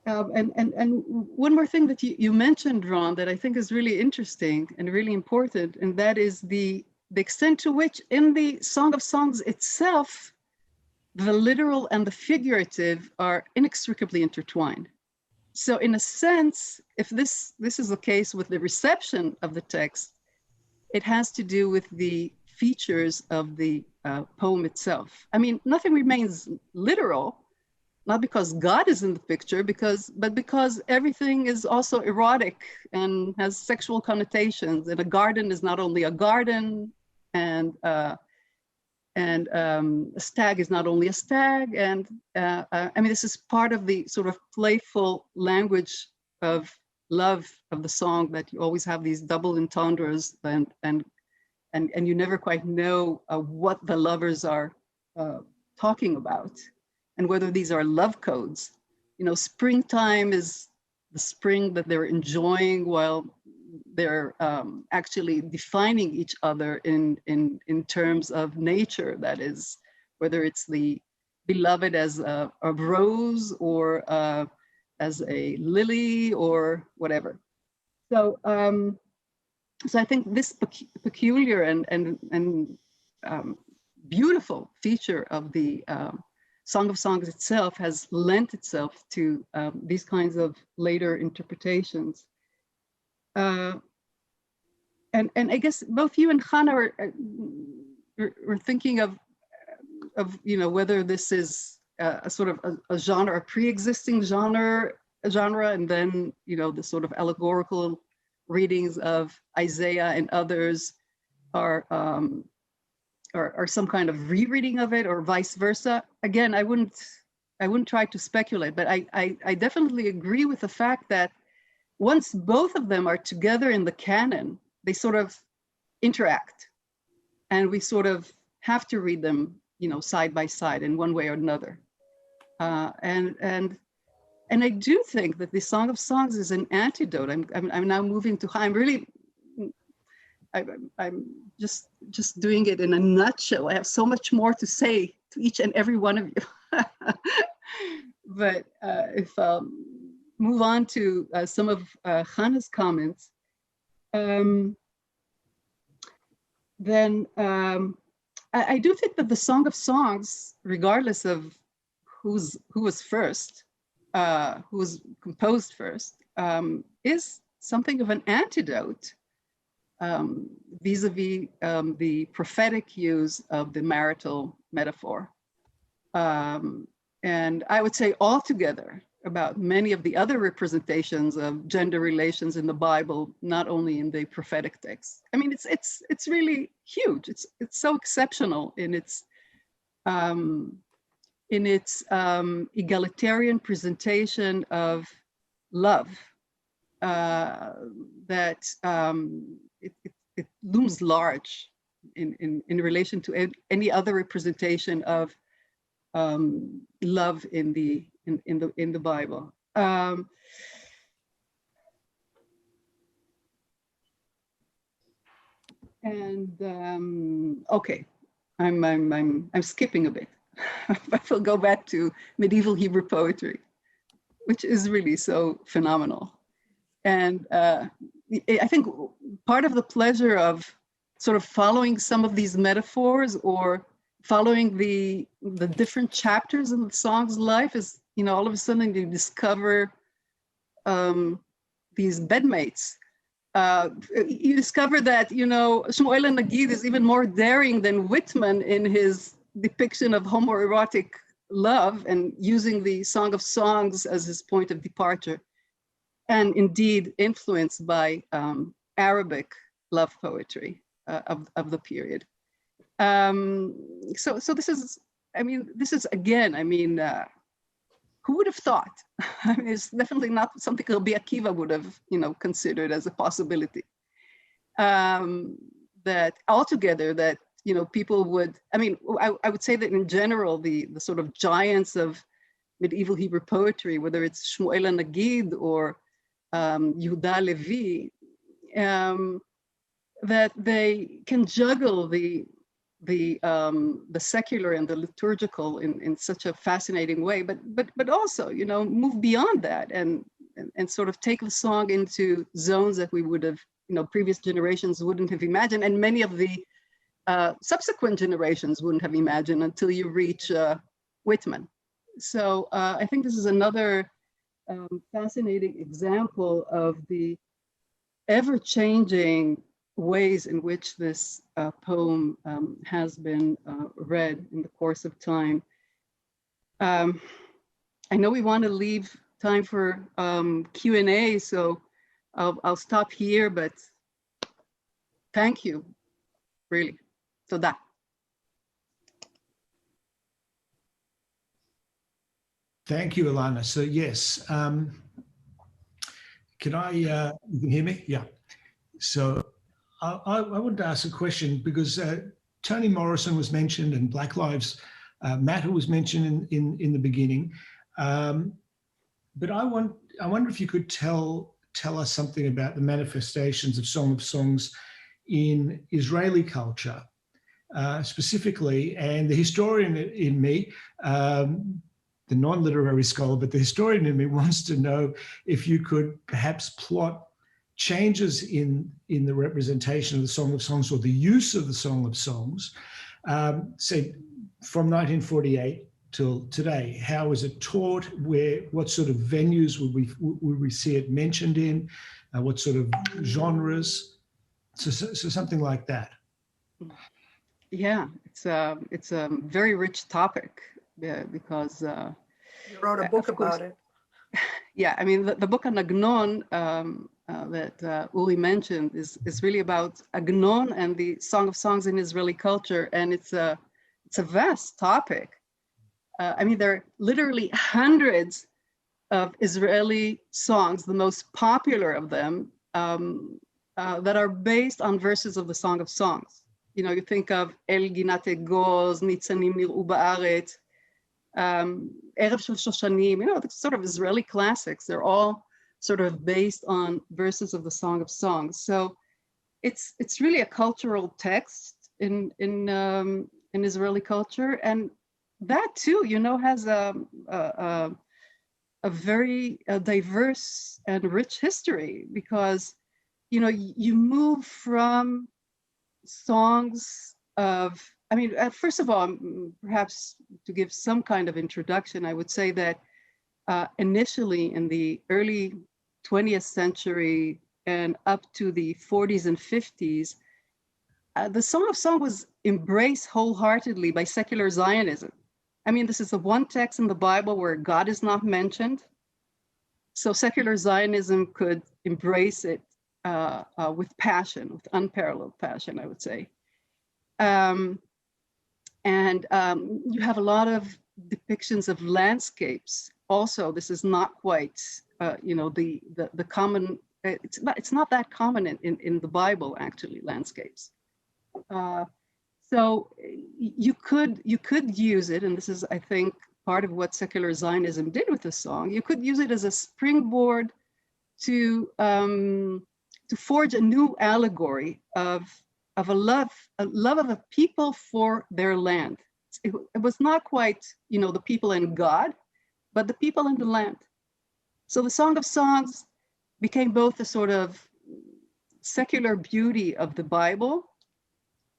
one more thing that you mentioned, Ron, that I think is really interesting and really important, and that is the extent to which in the Song of Songs itself, the literal and the figurative are inextricably intertwined. So in a sense, if this is the case with the reception of the text, it has to do with the features of the poem itself. I mean, nothing remains literal, not because God is in the picture, but because everything is also erotic and has sexual connotations. And a garden is not only a garden, and a stag is not only a stag. And I mean, this is part of the sort of playful language of love of the song, that you always have these double entendres, and you never quite know what the lovers are talking about, and whether these are love codes. You know, springtime is the spring that they're enjoying while they're actually defining each other in terms of nature. That is, whether it's the beloved as a rose or as a lily or whatever. So, so I think this peculiar and beautiful feature of the Song of Songs itself has lent itself to these kinds of later interpretations. And I guess both you and Chana were thinking of you know, whether this is a sort of a genre, a pre-existing genre, and then, you know, the sort of allegorical readings of Isaiah and others are some kind of rereading of it, or vice versa. Again, I wouldn't try to speculate, but I definitely agree with the fact that once both of them are together in the canon, they sort of interact, and we sort of have to read them, you know, side by side in one way or another. And I do think that the Song of Songs is an antidote. I'm now moving to, I'm just doing it in a nutshell. I have so much more to say to each and every one of you. But if I'll move on to some of Chana's comments, then I do think that the Song of Songs, regardless of who was first, who was composed first, is something of an antidote vis-a-vis the prophetic use of the marital metaphor. And I would say altogether about many of the other representations of gender relations in the Bible, not only in the prophetic texts. I mean, it's really huge. It's so exceptional in its egalitarian presentation of love, that it looms large in relation to any other representation of love in the Bible. Okay, I'm skipping a bit. But we'll go back to medieval Hebrew poetry, which is really so phenomenal. And I think part of the pleasure of sort of following some of these metaphors or following the different chapters in the song's life is, you know, all of a sudden you discover these bedmates. You discover that, you know, Shmuel Nagid is even more daring than Whitman in his depiction of homoerotic love and using the Song of Songs as his point of departure, and indeed influenced by Arabic love poetry of the period. So this is, I mean, this is again, I mean, who would have thought? I mean, it's definitely not something Rabbi Akiva would have, you know, considered as a possibility. That altogether, that, you know, people would, I mean, I would say that in general, the sort of giants of medieval Hebrew poetry, whether it's Shmuel HaNagid or Yehuda Levi, that they can juggle the secular and the liturgical in such a fascinating way, but also, you know, move beyond that and sort of take the song into zones that we would have, you know, previous generations wouldn't have imagined, and many of the subsequent generations wouldn't have imagined until you reach Whitman. So I think this is another fascinating example of the ever-changing ways in which this poem has been read in the course of time. I know we want to leave time for Q&A, so I'll stop here, but thank you, really. Toda. Thank you, Ilana. So yes, can I, you can hear me? Yeah. So I wanted to ask a question because Toni Morrison was mentioned and Black Lives Matter was mentioned in the beginning. But I wonder if you could tell us something about the manifestations of Song of Songs in Israeli culture, specifically, and the historian in me, the non-literary scholar, but the historian in me wants to know if you could perhaps plot changes in the representation of the Song of Songs or the use of the Song of Songs, say from 1948 till today. How is it taught? What sort of venues would we see it mentioned in? What sort of genres? So something like that. Yeah, it's a very rich topic because you wrote a book about it. Yeah, I mean the book on Agnon that Uli mentioned is really about Agnon and the Song of Songs in Israeli culture, and it's a vast topic. I mean, there are literally hundreds of Israeli songs, the most popular of them, that are based on verses of the Song of Songs. You know, you think of El Ginat Egoz, Nitzanim Nir'u Ba'aretz, Erev Shel Shoshanim, you know, the sort of Israeli classics. They're all sort of based on verses of the Song of Songs. So it's really a cultural text in Israeli culture, and that too, you know, has a very diverse and rich history, because, you know, you move from songs of, I mean, first of all, perhaps to give some kind of introduction, I would say that initially in the early 20th century and up to the 40s and 50s, the Song of Song was embraced wholeheartedly by secular Zionism. I mean, this is the one text in the Bible where God is not mentioned. So secular Zionism could embrace it with passion, with unparalleled passion, I would say. And you have a lot of depictions of landscapes. Also, this is not quite, you know, the common. It's not that common in the Bible, actually, landscapes. So you could use it, and this is, I think, part of what secular Zionism did with the song. You could use it as a springboard to forge a new allegory of a love of a people for their land. It was not quite, you know, the people and God, but the people and the land. So the Song of Songs became both a sort of secular beauty of the Bible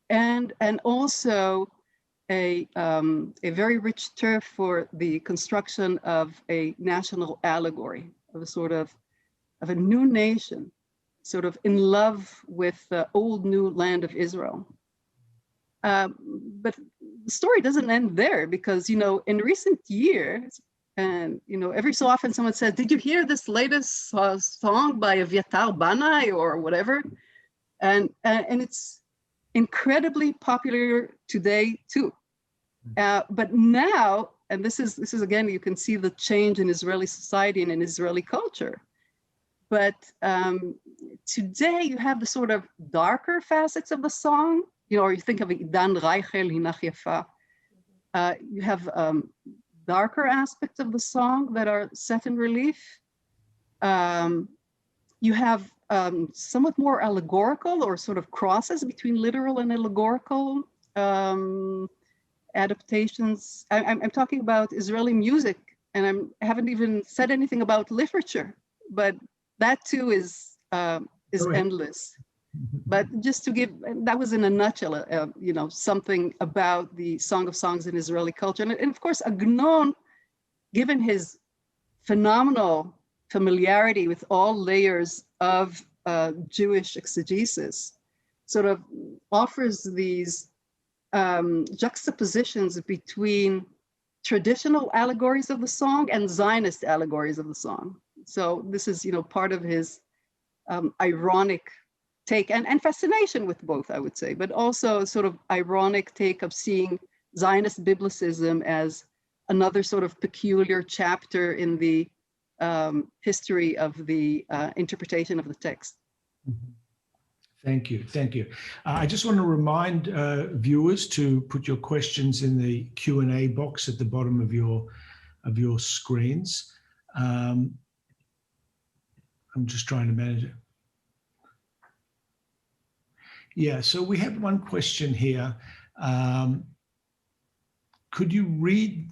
and also a very rich turf for the construction of a national allegory, of a sort of a new nation, sort of in love with the old new land of Israel. But the story doesn't end there, because, you know, in recent years, and, you know, every so often someone says, did you hear this latest song by Aviatar Banai or whatever? And it's incredibly popular today too. But now, and this is again, you can see the change in Israeli society and in Israeli culture. But today you have the sort of darker facets of the song, or you think of Dan Reichel, Hinach Yafa. You have darker aspects of the song that are set in relief. You have somewhat more allegorical or sort of crosses between literal and allegorical adaptations. I'm talking about Israeli music, and I haven't even said anything about literature, but that too is endless. But just to give, that was in a nutshell, something about the Song of Songs in Israeli culture. And of course, Agnon, given his phenomenal familiarity with all layers of Jewish exegesis, sort of offers these juxtapositions between traditional allegories of the song and Zionist allegories of the song. So this is, part of his ironic take and fascination with both, I would say, but also a sort of ironic take of seeing Zionist biblicism as another sort of peculiar chapter in the history of the interpretation of the text. Thank you. Thank you. I just want to remind viewers to put your questions in the Q&A box at the bottom of your screens. I'm just trying to manage it. Yeah, so we have one question here. Could you read,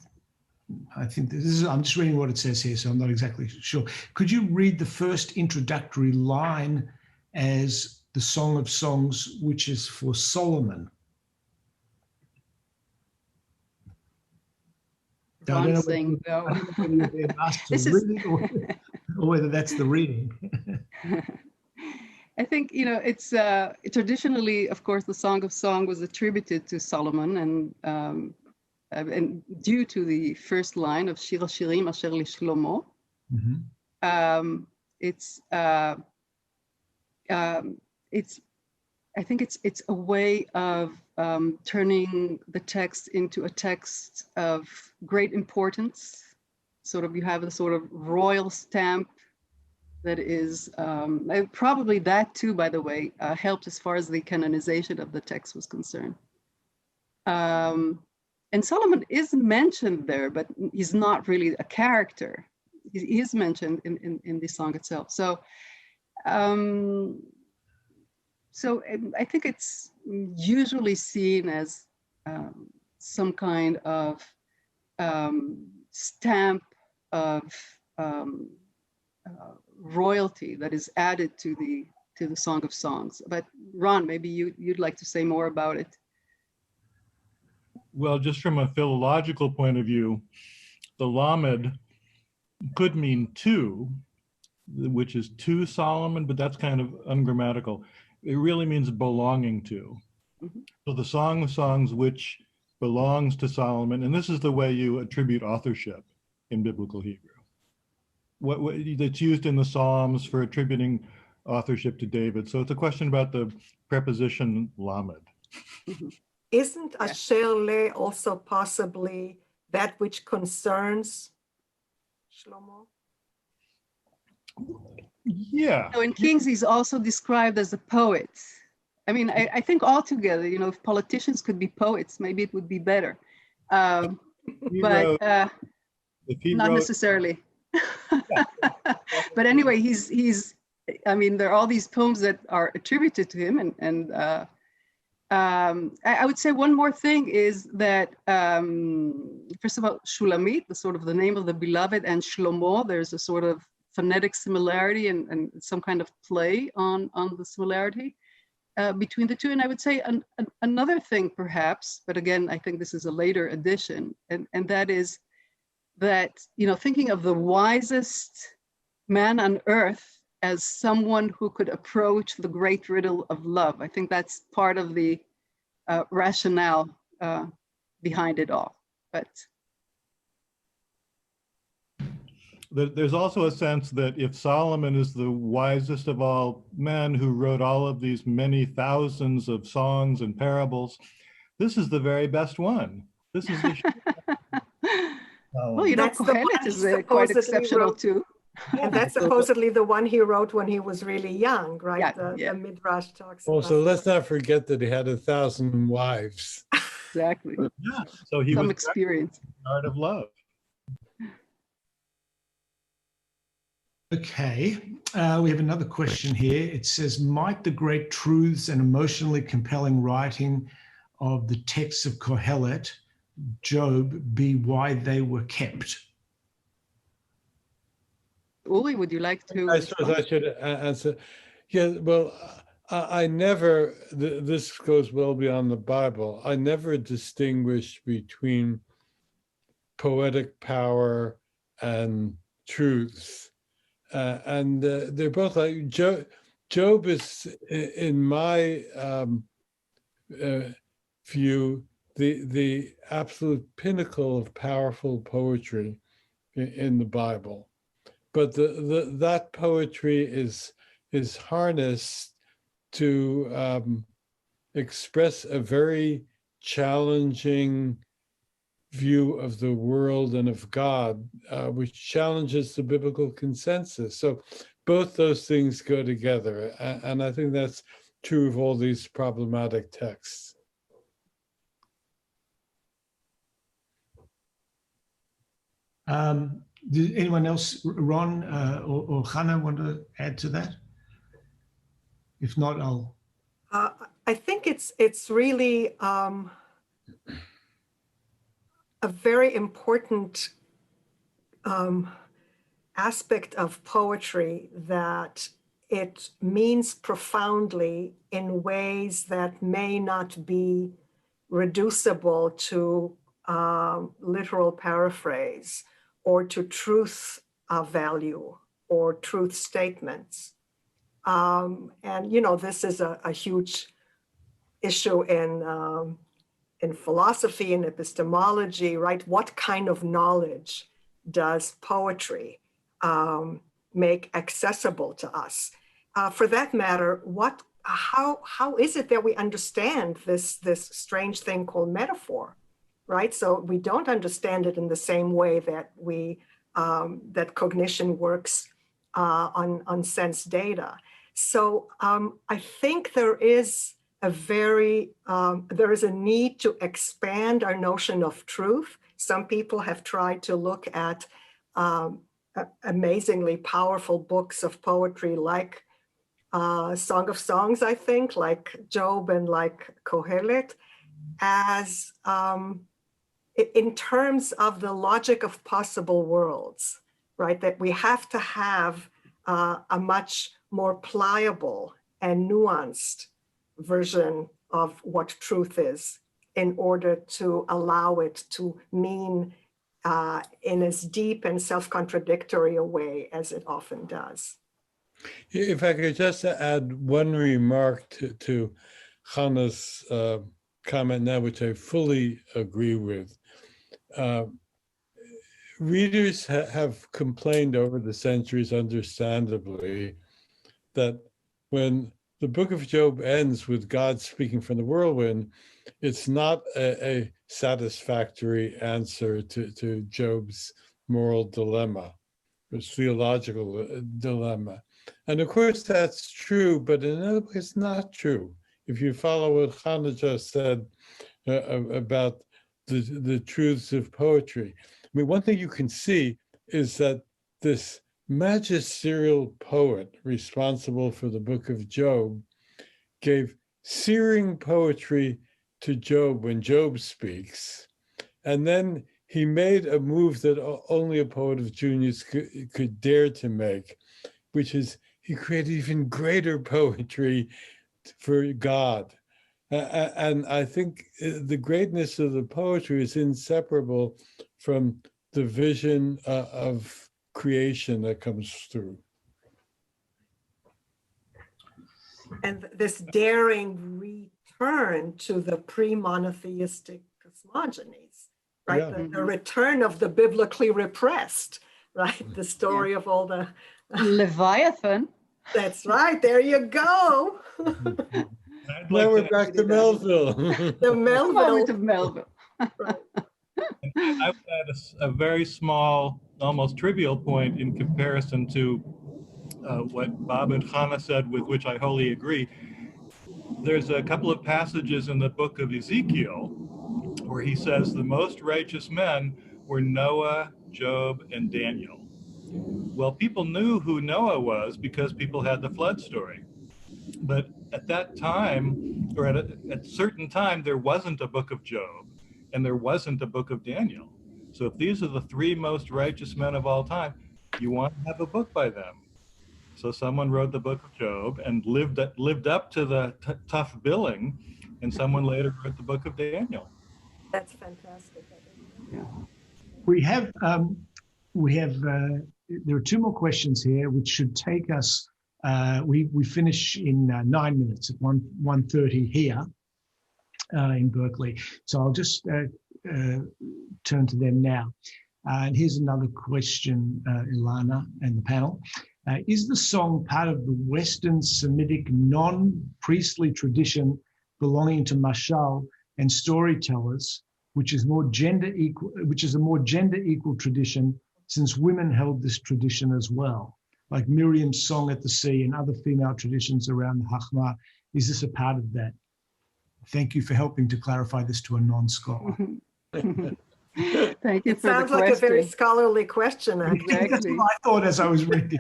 I think this is, I'm just reading what it says here, so I'm not exactly sure. Could you read the first introductory line as the Song of Songs, which is for Solomon? I'm saying no. This is or whether that's the reading. I think, it's traditionally, of course, the Song of Song was attributed to Solomon, and due to the first line of Shir HaShirim Asher LiShlomo, I think it's a way of turning the text into a text of great importance. Sort of, you have the sort of royal stamp that is, probably that too, by the way, helped as far as the canonization of the text was concerned. And Solomon is mentioned there, but he's not really a character. He is mentioned in the song itself. So, so I think it's usually seen as some kind of stamp of royalty that is added to the Song of Songs. But Ron, maybe you'd like to say more about it. Well, just from a philological point of view, the Lamed could mean two, which is to Solomon, but that's kind of ungrammatical. It really means belonging to. So the Song of Songs, which belongs to Solomon, and this is the way you attribute authorship in biblical Hebrew. What that's used in the Psalms for attributing authorship to David. So it's a question about the preposition Lamed. Isn't Asher Le also possibly that which concerns Shlomo? Yeah. So in Kings, he's also described as a poet. I mean, I think altogether, if politicians could be poets, maybe it would be better. But not necessarily. But anyway, he's. I mean, there are all these poems that are attributed to him, and I would say one more thing is that first of all, Shulamit, the sort of the name of the beloved, and Shlomo, there's a sort of phonetic similarity and some kind of play on the similarity between the two. And I would say another thing, perhaps, but again, I think this is a later addition, and that is that, thinking of the wisest man on earth as someone who could approach the great riddle of love. I think that's part of the rationale behind it all. But there's also a sense that if Solomon is the wisest of all men who wrote all of these many thousands of songs and parables, this is the very best one. This is the Well, you know, That's the one Kohelet he is quite supposedly exceptional wrote. too. And that's supposedly the one he wrote when he was really young, right? Yeah, The Midrash talks Also, about. let's not forget that he had 1,000 wives. Exactly. yeah. So he Some was experience. the art of love. Okay, we have another question here. It says, might the great truths and emotionally compelling writing of the texts of Kohelet, Job, be why they were kept? Uli, would you like to I suppose I should answer. Yeah, well, I never, this goes well beyond the Bible. I never distinguish between poetic power and truths. And they're both like, Job is, in my view, the absolute pinnacle of powerful poetry in the Bible. But that poetry is harnessed to express a very challenging view of the world and of God, which challenges the biblical consensus. So both those things go together. And I think that's true of all these problematic texts. Did anyone else, Ron or Chana, want to add to that? If not, I'll. I think it's really a very important aspect of poetry that it means profoundly in ways that may not be reducible to literal paraphrase or to truth value or truth statements. And, you know, this is a huge issue in philosophy and epistemology, right? What kind of knowledge does poetry make accessible to us? For that matter, how is it that we understand this strange thing called metaphor, right? So we don't understand it in the same way that that cognition works on sense data. So I think there is a need to expand our notion of truth. Some people have tried to look at amazingly powerful books of poetry like Song of Songs, I think, like Job and like Kohelet, as in terms of the logic of possible worlds, right? That we have to have a much more pliable and nuanced version of what truth is in order to allow it to mean in as deep and self-contradictory a way as it often does. If I could just add one remark to Chana's comment now, which I fully agree with. Readers have complained over the centuries, understandably, that when the book of Job ends with God speaking from the whirlwind, it's not a satisfactory answer to Job's moral dilemma, his theological dilemma. And of course, that's true, but in another way, it's not true. If you follow what Chana just said about the truths of poetry. I mean, one thing you can see is that this magisterial poet responsible for the book of Job gave searing poetry to Job when Job speaks. And then he made a move that only a poet of genius could dare to make, which is he created even greater poetry for God. And I think the greatness of the poetry is inseparable from the vision of creation that comes through. And this daring return to the pre-monotheistic cosmogonies, right? Yeah. The return of the biblically repressed, right? The story of all the, Leviathan. that's right, there you go. I'd Now like we're to back to Melville. The A moment of Melville. Melville. Right. I would add a very small, almost trivial point in comparison to what Bob and Chana said, with which I wholly agree. There's a couple of passages in the book of Ezekiel where he says the most righteous men were Noah, Job, and Daniel. Well, people knew who Noah was because people had the flood story. But at that time, or at a certain time, there wasn't a book of Job and there wasn't a book of Daniel. So if these are the three most righteous men of all time, you want to have a book by them. So someone wrote the book of Job and lived up to the tough billing, and someone later wrote the book of Daniel. That's fantastic. We have there are two more questions here, which should take us. We finish in 9 minutes at 1:30 here in Berkeley. So I'll just turn to them now. And here's another question, Ilana and the panel. Is the song part of the Western Semitic non-priestly tradition belonging to mashal and storytellers, which is a more gender equal tradition, since women held this tradition as well, like Miriam's song at the sea and other female traditions around the Hachma? Is this a part of that? Thank you for helping to clarify this to a non-scholar. Thank you It for the sounds like a very question. scholarly question, actually. That's what I thought as I was reading.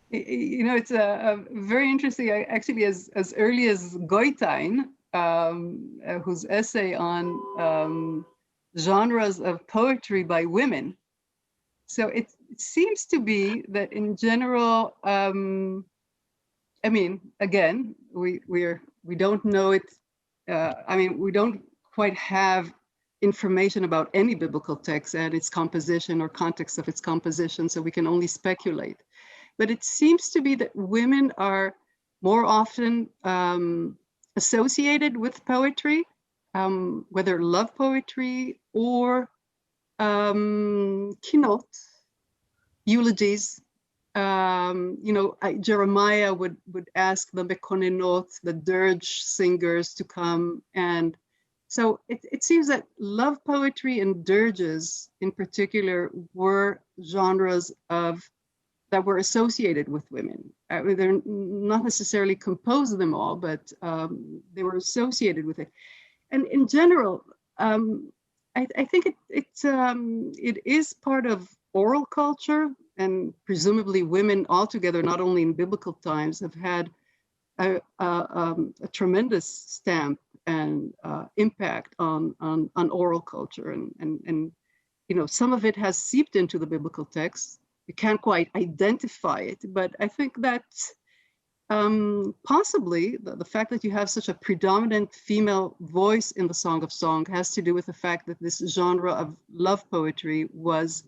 You know, it's a very interesting, actually, as early as Goitein, whose essay on genres of poetry by women. So it seems to be that in general, I mean, again, we don't know it. I mean, we don't quite have information about any biblical text and its composition or context of its composition, so we can only speculate. But it seems to be that women are more often associated with poetry, whether love poetry or kinot, eulogies. You know, Jeremiah would ask the mekonenot, the dirge singers, to come. And so it seems that love poetry and dirges in particular were genres that were associated with women. I mean, they're not necessarily composed of them all, but they were associated with it. And in general, I think it is part of oral culture, and presumably women altogether, not only in biblical times, have had a tremendous stamp and impact on oral culture, and you know, some of it has seeped into the biblical text. You can't quite identify it, but I think that possibly the fact that you have such a predominant female voice in the Song of Song has to do with the fact that this genre of love poetry was,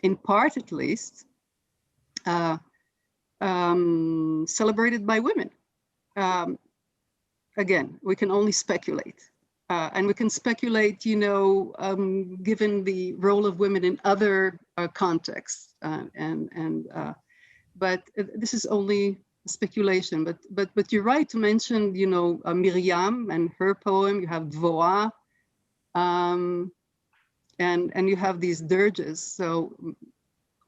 in part at least, celebrated by women. Again, we can only speculate. And we can speculate, you know, given the role of women in other contexts. But this is only speculation. But you're right to mention, you know, Miriam and her poem. You have Dvoah, and you have these dirges. So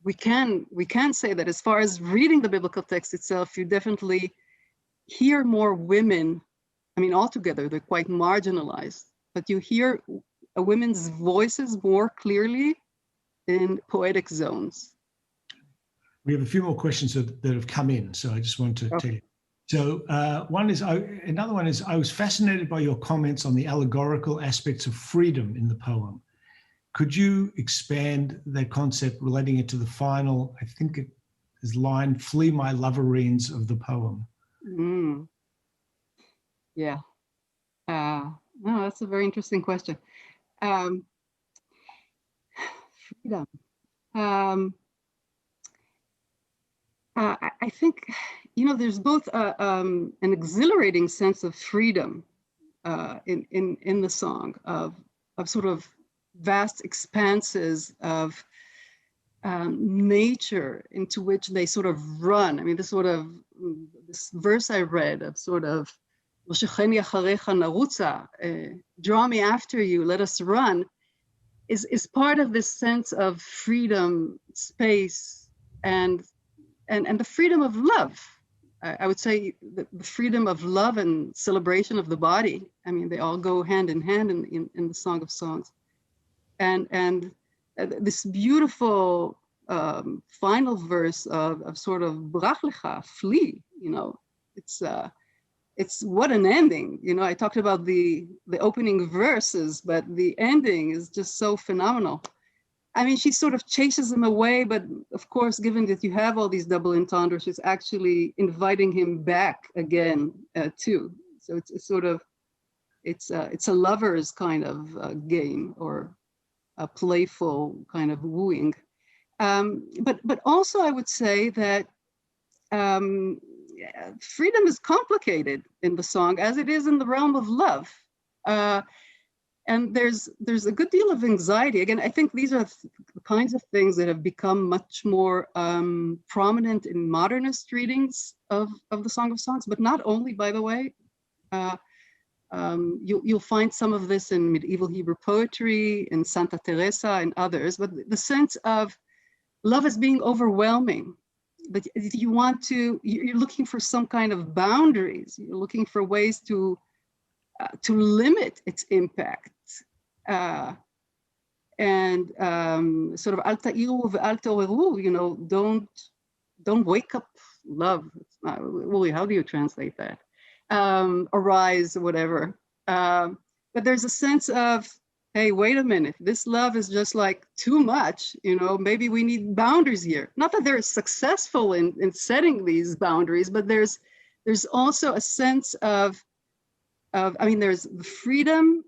we can say that as far as reading the biblical text itself, you definitely hear more women. I mean, altogether, they're quite marginalized, but you hear a women's voices more clearly in poetic zones. We have a few more questions that have come in, so I just want to tell you. So another one is, I was fascinated by your comments on the allegorical aspects of freedom in the poem. Could you expand that concept, relating it to the final, I think it is line, "Flee my loverines" of the poem? Yeah. No, that's a very interesting question. Freedom. I think, you know, there's both an exhilarating sense of freedom in the song, of sort of vast expanses of nature into which they sort of run. I mean, this verse I read of sort of, draw me after you, let us run, is part of this sense of freedom, space, and the freedom of love. I would say the freedom of love and celebration of the body. I mean, they all go hand in hand in the Song of Songs. And this beautiful final verse of sort of brach lecha, flee, you know, it's what an ending. You know, I talked about the opening verses, but the ending is just so phenomenal. I mean, she sort of chases him away, but of course, given that you have all these double entendres, she's actually inviting him back again too. So it's sort of, it's a lover's kind of game, or a playful kind of wooing. But also I would say that freedom is complicated in the song, as it is in the realm of love. And there's a good deal of anxiety. Again, I think these are the kinds of things that have become much more prominent in modernist readings of the Song of Songs, but not only, by the way. You'll find some of this in medieval Hebrew poetry, in Santa Teresa and others, but the sense of love as being overwhelming, that you're looking for some kind of boundaries, you're looking for ways to limit its impact. And sort of al ta'iru ve'al ta'oreru, you know, don't wake up love. It's not, Uli, how do you translate that? Arise, or whatever. But there's a sense of, hey, wait a minute, this love is just like too much, you know, maybe we need boundaries here. Not that they're successful in setting these boundaries, but there's also a sense of I mean, there's the freedom,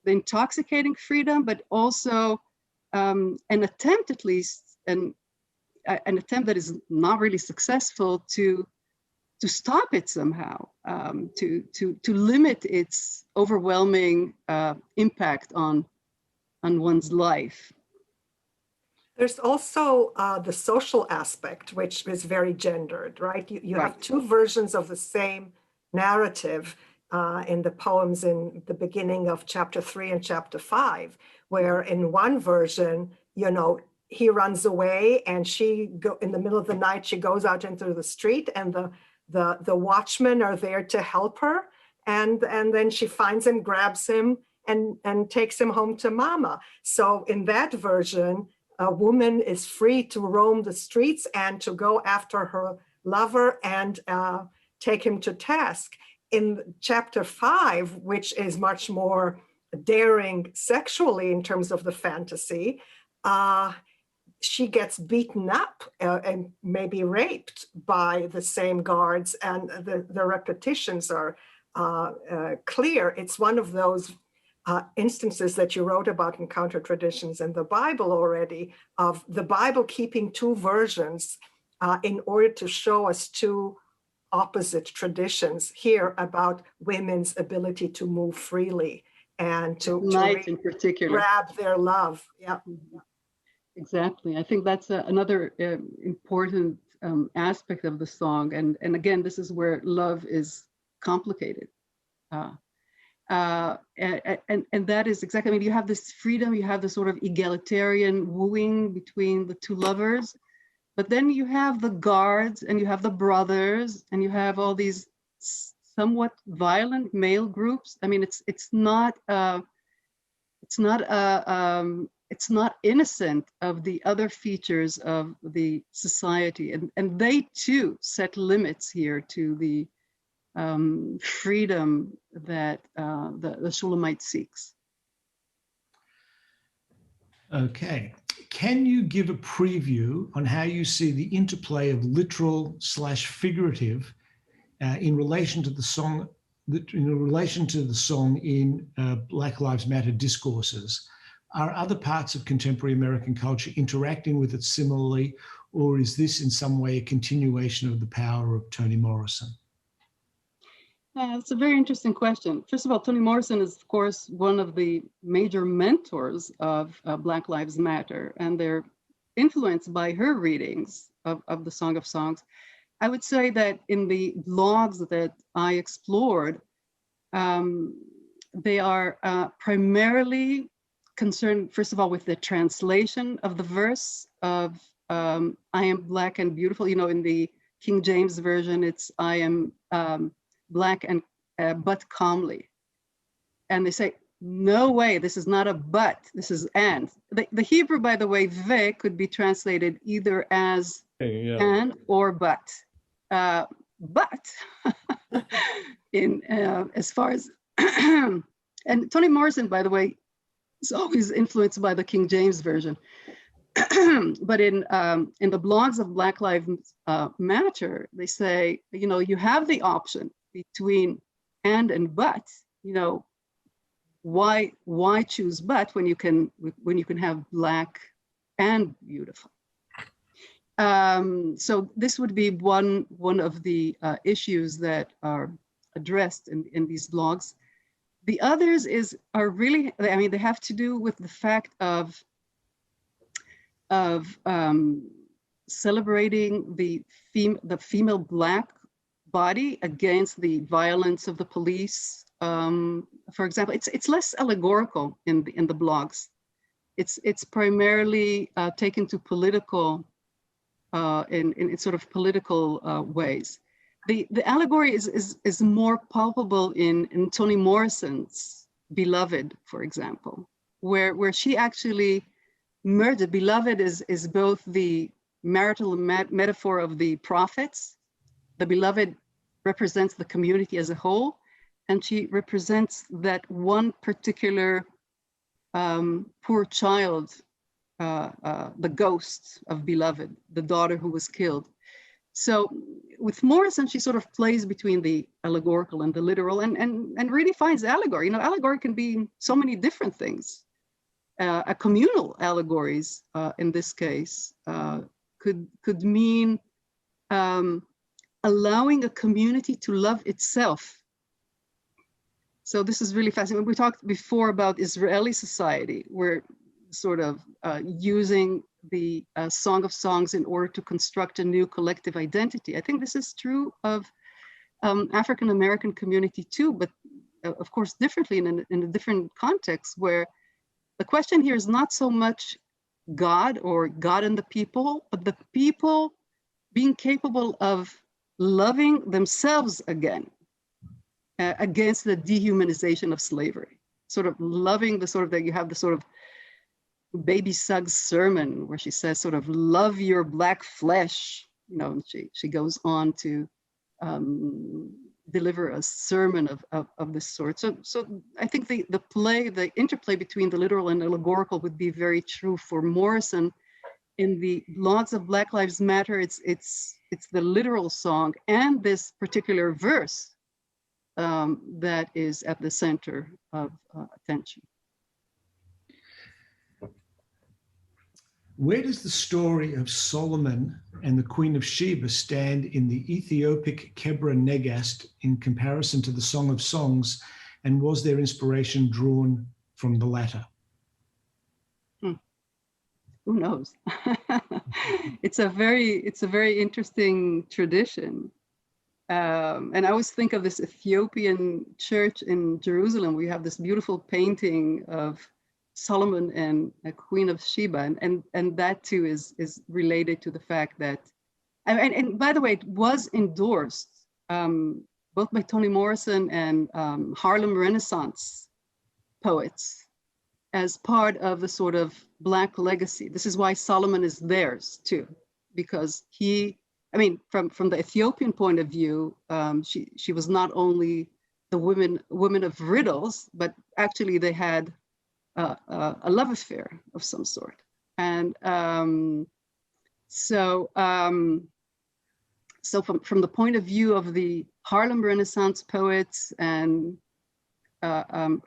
the intoxicating freedom, but also an attempt, at least, an attempt that is not really successful to stop it somehow, to limit its overwhelming impact on one's life. There's also the social aspect, which is very gendered, right? You Right. have two versions of the same narrative in the poems in the beginning of chapter 3 and chapter 5, where in one version, you know, he runs away and in the middle of the night, she goes out into the street, and the watchmen are there to help her. And then she finds him, grabs him, and takes him home to mama. So in that version, a woman is free to roam the streets and to go after her lover and take him to task. In chapter 5, which is much more daring sexually in terms of the fantasy, she gets beaten up and maybe raped by the same guards, and the repetitions are clear. It's one of those instances that you wrote about in Counter Traditions in the Bible already, of the Bible keeping two versions in order to show us two opposite traditions here about women's ability to move freely and to In particular, grab their love. Yeah. Exactly. I think that's another important aspect of the song. And again, this is where love is complicated. And that is exactly, I mean, you have this freedom, you have this sort of egalitarian wooing between the two lovers, but then you have the guards and you have the brothers and you have all these somewhat violent male groups. I mean, it's not innocent of the other features of the society, and they too set limits here to the freedom that the Shulamite seeks. Okay. Can you give a preview on how you see the interplay of literal/figurative in relation to the song, in Black Lives Matter discourses? Are other parts of contemporary American culture interacting with it similarly, or is this in some way a continuation of the power of Toni Morrison? It's a very interesting question. First of all, Toni Morrison is, of course, one of the major mentors of Black Lives Matter, and they're influenced by her readings of the Song of Songs. I would say that in the blogs that I explored, they are primarily concerned, first of all, with the translation of the verse of I am black and beautiful. You know, in the King James Version, it's I am black and but calmly. And they say, no way, this is not a but, this is and. The Hebrew, by the way, ve could be translated either as and or but. But in as far as, and Toni Morrison, by the way, is always influenced by the King James Version. But in the blogs of Black Lives Matter, they say, you know, you have the option between and but, you know, why choose but when you can have black and beautiful. So this would be one of the issues that are addressed in these blogs. The others are really, I mean, they have to do with the fact of celebrating the female Black body against the violence of the police. For example, it's less allegorical in the blogs. It's primarily taken to political, in sort of political ways. The allegory is more palpable in Toni Morrison's Beloved, for example, where she actually merged. Beloved is both the marital metaphor of the prophets. The beloved represents the community as a whole, and she represents that one particular poor child, the ghost of Beloved, the daughter who was killed. So with Morrison, she sort of plays between the allegorical and the literal, and really finds allegory. You know, allegory can be so many different things. A communal allegories, in this case, could mean allowing a community to love itself. So this is really fascinating. We talked before about Israeli society, where sort of using the Song of Songs in order to construct a new collective identity. I think this is true of African-American community too, but of course differently in a different context, where the question here is not so much God or God and the people, but the people being capable of loving themselves again, against the dehumanization of slavery. Sort of loving the sort of, that you have the sort of Baby Suggs sermon where she says sort of love your black flesh, you know, and she goes on to deliver a sermon of this sort. So I think the interplay between the literal and allegorical would be very true for Morrison. In the blogs of Black Lives Matter, it's the literal song and this particular verse that is at the center of attention. Where does the story of Solomon and the Queen of Sheba stand in the Ethiopic Kebra Negast in comparison to the Song of Songs, and was their inspiration drawn from the latter? Who knows? It's a very interesting tradition. And I always think of this Ethiopian church in Jerusalem. We have this beautiful painting of Solomon and a Queen of Sheba, and that too is related to the fact that, and by the way, it was endorsed both by Toni Morrison and Harlem Renaissance poets as part of the sort of Black legacy. This is why Solomon is theirs too, because he, I mean, from the Ethiopian point of view, she was not only the women of riddles, but actually they had a love affair of some sort. And so from the point of view of the Harlem Renaissance poets and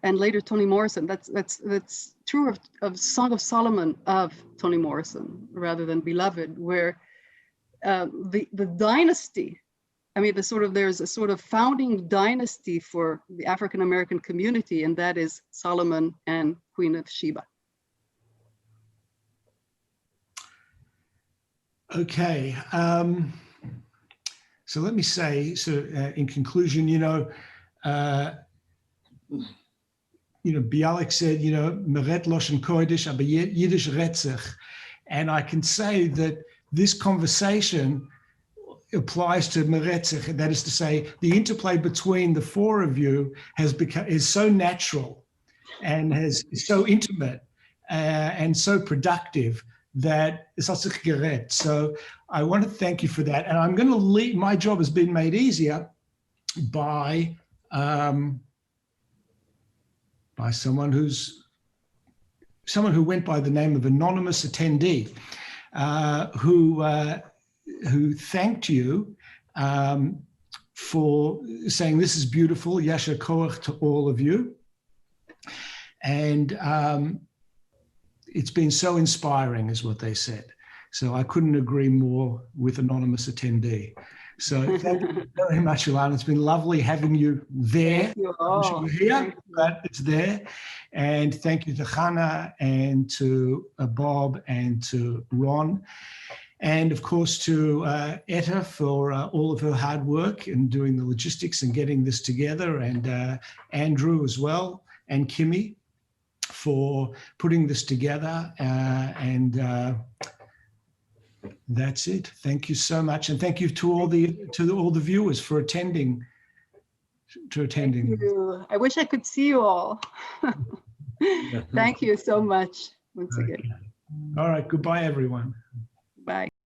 later Toni Morrison, that's true of Song of Solomon of Toni Morrison rather than Beloved, where the dynasty I mean, there's a sort of founding dynasty for the African American community, and that is Solomon and Queen of Sheba. Okay. So let me say, in conclusion, Bialik said, Meret Loshen Kodesh, aber Yiddish retzich. And I can say that this conversation applies to Meretzich. That is to say, the interplay between the four of you is so natural and is so intimate and so productive that it's also gerät. So I want to thank you for that. And I'm going to leave, my job has been made easier by someone who went by the name of anonymous attendee, who thanked you for saying this is beautiful, yasher koach to all of you. And it's been so inspiring is what they said. So I couldn't agree more with anonymous attendee. So thank you very much, Ilana. It's been lovely having you there. Thank you I wish you all. were here, but it's there. And thank you to Chana and to Bob and to Ron. And of course to Etta for all of her hard work in doing the logistics and getting this together, and Andrew as well, and Kimmy for putting this together. That's it. Thank you so much, and thank you to all the viewers for attending. Thank you. I wish I could see you all. Thank you so much once again. All right. Goodbye, everyone. Bye.